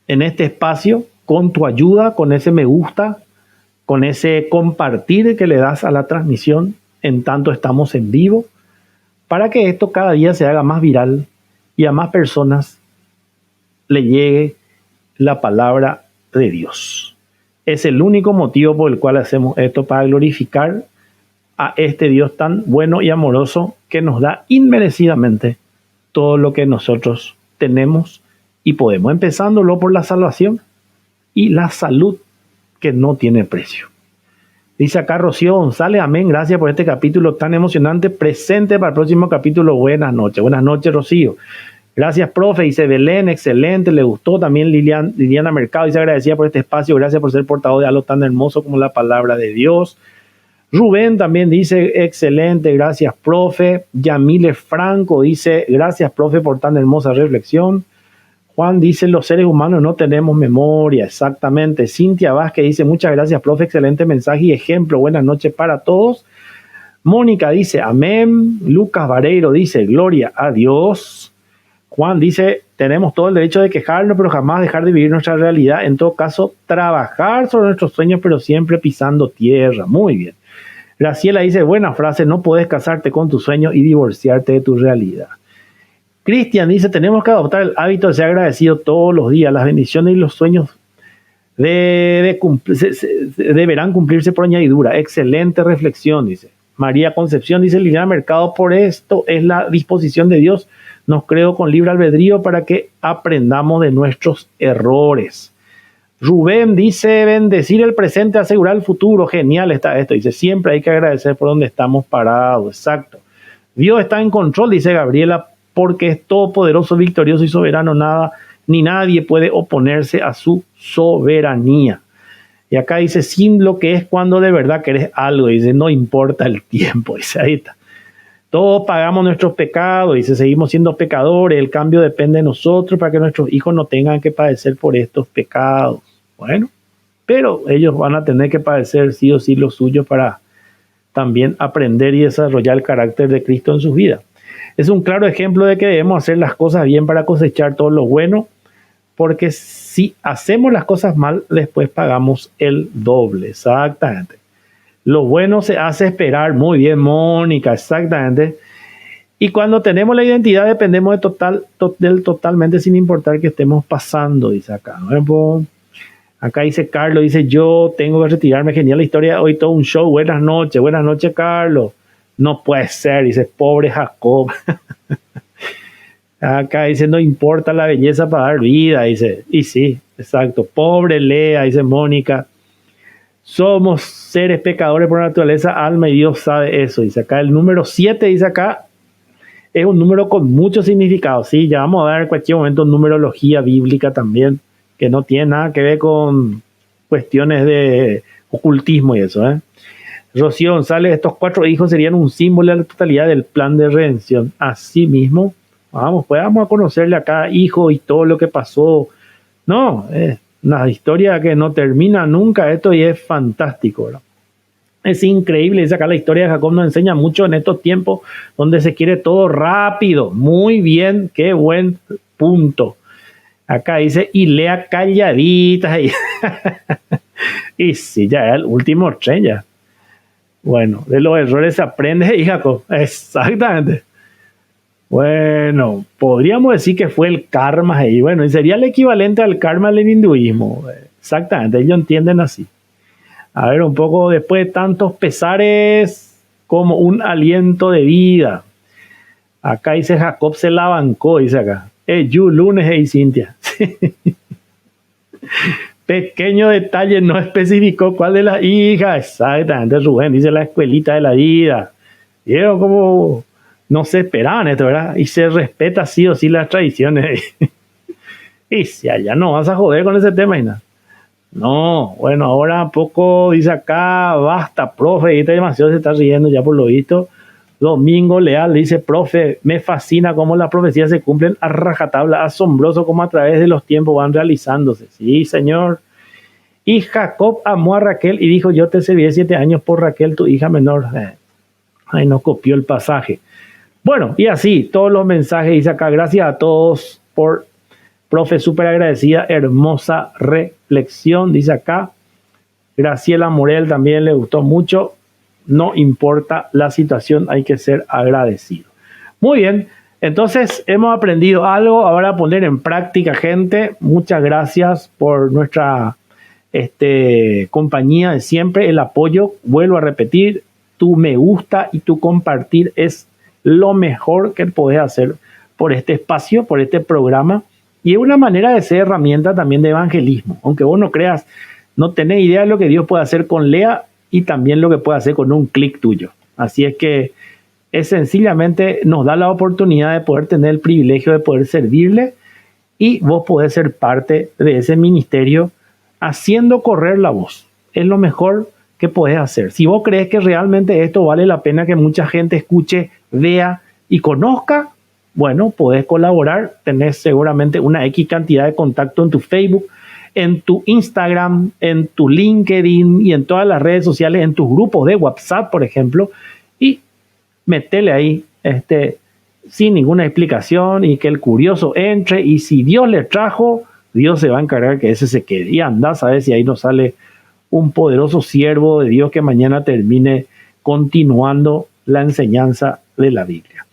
en este espacio con tu ayuda, con ese me gusta, con ese compartir que le das a la transmisión en tanto estamos en vivo, para que esto cada día se haga más viral y a más personas le llegue la palabra de Dios. Es el único motivo por el cual hacemos esto, para glorificar a este Dios tan bueno y amoroso que nos da inmerecidamente todo lo que nosotros tenemos y podemos, empezándolo por la salvación y la salud que no tiene precio. Dice acá Rocío González, amén, gracias por este capítulo tan emocionante, presente para el próximo capítulo. Buenas noches Rocío. Gracias, profe, dice Belén, excelente, le gustó. También Liliana Mercado dice, agradecida por este espacio, gracias por ser portavoz de algo tan hermoso como la palabra de Dios. Rubén también dice, excelente, gracias, profe. Yamile Franco dice, gracias, profe, por tan hermosa reflexión. Juan dice, los seres humanos no tenemos memoria, exactamente. Cintia Vázquez dice, muchas gracias, profe, excelente mensaje y ejemplo, buenas noches para todos. Mónica dice, amén. Lucas Vareiro dice, gloria a Dios. Juan dice, tenemos todo el derecho de quejarnos, pero jamás dejar de vivir nuestra realidad. En todo caso, trabajar sobre nuestros sueños, pero siempre pisando tierra. Muy bien. Graciela dice, buena frase, no puedes casarte con tus sueños y divorciarte de tu realidad. Cristian dice, tenemos que adoptar el hábito de ser agradecido todos los días. Las bendiciones y los sueños deberán cumplirse por añadidura. Excelente reflexión, dice. María Concepción dice, Liliana Mercado, por esto es la disposición de Dios. Nos creó con libre albedrío para que aprendamos de nuestros errores. Rubén dice, bendecir el presente, asegurar el futuro. Genial está esto. Dice, siempre hay que agradecer por donde estamos parados. Exacto. Dios está en control, dice Gabriela, porque es todopoderoso, victorioso y soberano. Nada ni nadie puede oponerse a su soberanía. Y acá dice, sin lo que es cuando de verdad querés algo. Dice, no importa el tiempo. Dice, ahí está. Todos pagamos nuestros pecados, dice, seguimos siendo pecadores, el cambio depende de nosotros para que nuestros hijos no tengan que padecer por estos pecados. Bueno, pero ellos van a tener que padecer sí o sí lo suyo para también aprender y desarrollar el carácter de Cristo en sus vidas. Es un claro ejemplo de que debemos hacer las cosas bien para cosechar todo lo bueno, porque si hacemos las cosas mal, después pagamos el doble. Exactamente. Lo bueno se hace esperar. Muy bien, Mónica, exactamente. Y cuando tenemos la identidad dependemos del totalmente sin importar que estemos pasando, dice acá. Acá dice Carlos, dice, yo tengo que retirarme. Genial la historia, hoy todo un show. Buenas noches, Carlos. No puede ser, dice, pobre Jacob. Acá dice, no importa la belleza para dar vida, dice. Y sí, exacto. Pobre Lea, dice Mónica. Somos seres pecadores por naturaleza, alma, y Dios sabe eso. Dice acá el número 7, dice acá, es un número con mucho significado. Sí, ya vamos a dar en cualquier momento numerología bíblica también, que no tiene nada que ver con cuestiones de ocultismo y eso. Rocío González, estos 4 hijos serían un símbolo de la totalidad del plan de redención. Así mismo, vamos a conocerle a cada hijo y todo lo que pasó. No, una historia que no termina nunca esto y es fantástico, ¿verdad? Es increíble, dice acá la historia de Jacob nos enseña mucho en estos tiempos donde se quiere todo rápido. Muy bien, qué buen punto. Acá dice, y lea calladita. Y sí, ya es el último tren ya. Bueno, de los errores se aprende, y Jacob, exactamente. Bueno, podríamos decir que fue el karma y bueno, y sería el equivalente al karma del hinduismo. Exactamente, ellos entienden así. A ver, un poco después de tantos pesares como un aliento de vida. Acá dice Jacob se la bancó, dice acá. Lunes y Cintia. Pequeño detalle, no especificó cuál de las hijas. Exactamente, Rubén, dice la escuelita de la vida. Vieron cómo no se esperaban esto, ¿verdad? Y se respeta sí o sí las tradiciones. Y si allá no vas a joder con ese tema y nada. No, bueno, ahora a poco dice acá, basta, profe, y demasiado se está riendo ya por lo visto. Domingo Leal dice, profe, me fascina cómo las profecías se cumplen a rajatabla, asombroso como a través de los tiempos van realizándose. Sí, señor. Y Jacob amó a Raquel y dijo, yo te serviré 7 años por Raquel, tu hija menor. Ay, no copió el pasaje. Bueno, y así, todos los mensajes, dice acá, gracias a todos por, profe, súper agradecida, hermosa reflexión, dice acá. Graciela Morel también le gustó mucho. No importa la situación, hay que ser agradecido. Muy bien, entonces hemos aprendido algo, ahora a poner en práctica, gente. Muchas gracias por nuestra compañía de siempre, el apoyo. Vuelvo a repetir, tu me gusta y tu compartir es lo mejor que podés hacer por este espacio, por este programa. Y es una manera de ser herramienta también de evangelismo. Aunque vos no creas, no tenés idea de lo que Dios puede hacer con Lea y también lo que puede hacer con un clic tuyo. Así es que es sencillamente nos da la oportunidad de poder tener el privilegio de poder servirle y vos podés ser parte de ese ministerio haciendo correr la voz. Es lo mejor que podés hacer. Si vos crees que realmente esto vale la pena que mucha gente escuche, vea y conozca, bueno, podés colaborar. Tenés seguramente una X cantidad de contacto en tu Facebook, en tu Instagram, en tu LinkedIn y en todas las redes sociales, en tus grupos de WhatsApp, por ejemplo, y metele ahí sin ninguna explicación y que el curioso entre, y si Dios le trajo, Dios se va a encargar que ese se quede. Y anda, ¿sabes? Si ahí nos sale un poderoso siervo de Dios que mañana termine continuando la enseñanza de la Biblia.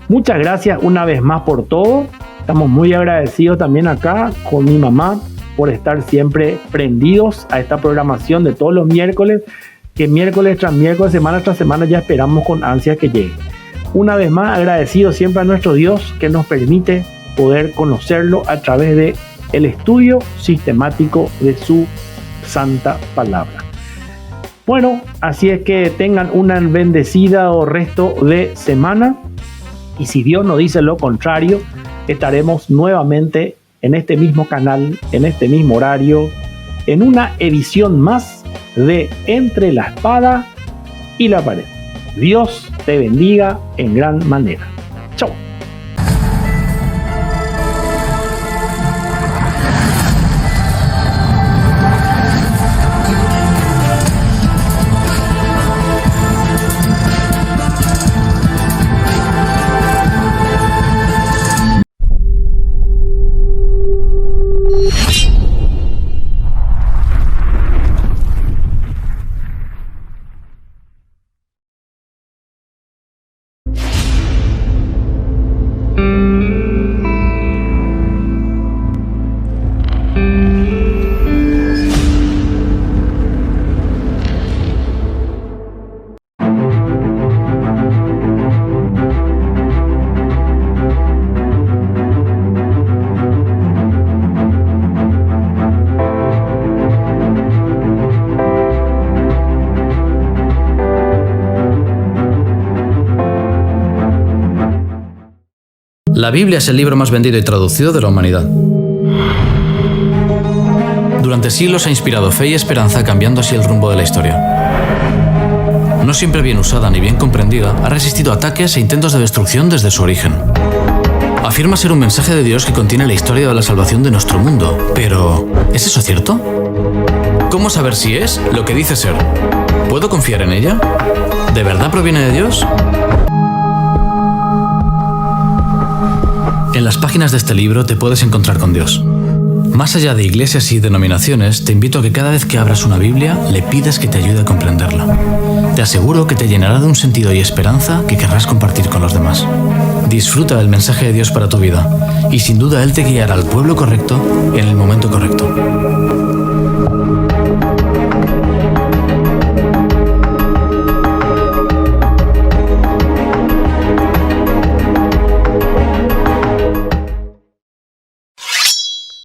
Muchas gracias una vez más por todo. Estamos muy agradecidos también acá con mi mamá por estar siempre prendidos a esta programación de todos los miércoles, que miércoles tras miércoles, semana tras semana ya esperamos con ansias que llegue. Una vez más agradecidos siempre a nuestro Dios que nos permite poder conocerlo a través de el estudio sistemático de su santa palabra. Bueno, así es que tengan una bendecida o resto de semana, y si Dios nos dice lo contrario, estaremos nuevamente en este mismo canal, en este mismo horario, en una edición más de Entre la Espada y la Pared. Dios te bendiga en gran manera. Chau. La Biblia es el libro más vendido y traducido de la humanidad. Durante siglos ha inspirado fe y esperanza, cambiando así el rumbo de la historia. No siempre bien usada ni bien comprendida, ha resistido ataques e intentos de destrucción desde su origen. Afirma ser un mensaje de Dios que contiene la historia de la salvación de nuestro mundo. Pero, ¿es eso cierto? ¿Cómo saber si es lo que dice ser? ¿Puedo confiar en ella? ¿De verdad proviene de Dios? En las páginas de este libro te puedes encontrar con Dios. Más allá de iglesias y denominaciones, te invito a que cada vez que abras una Biblia, le pidas que te ayude a comprenderla. Te aseguro que te llenará de un sentido y esperanza que querrás compartir con los demás. Disfruta del mensaje de Dios para tu vida, y sin duda Él te guiará al pueblo correcto en el momento correcto.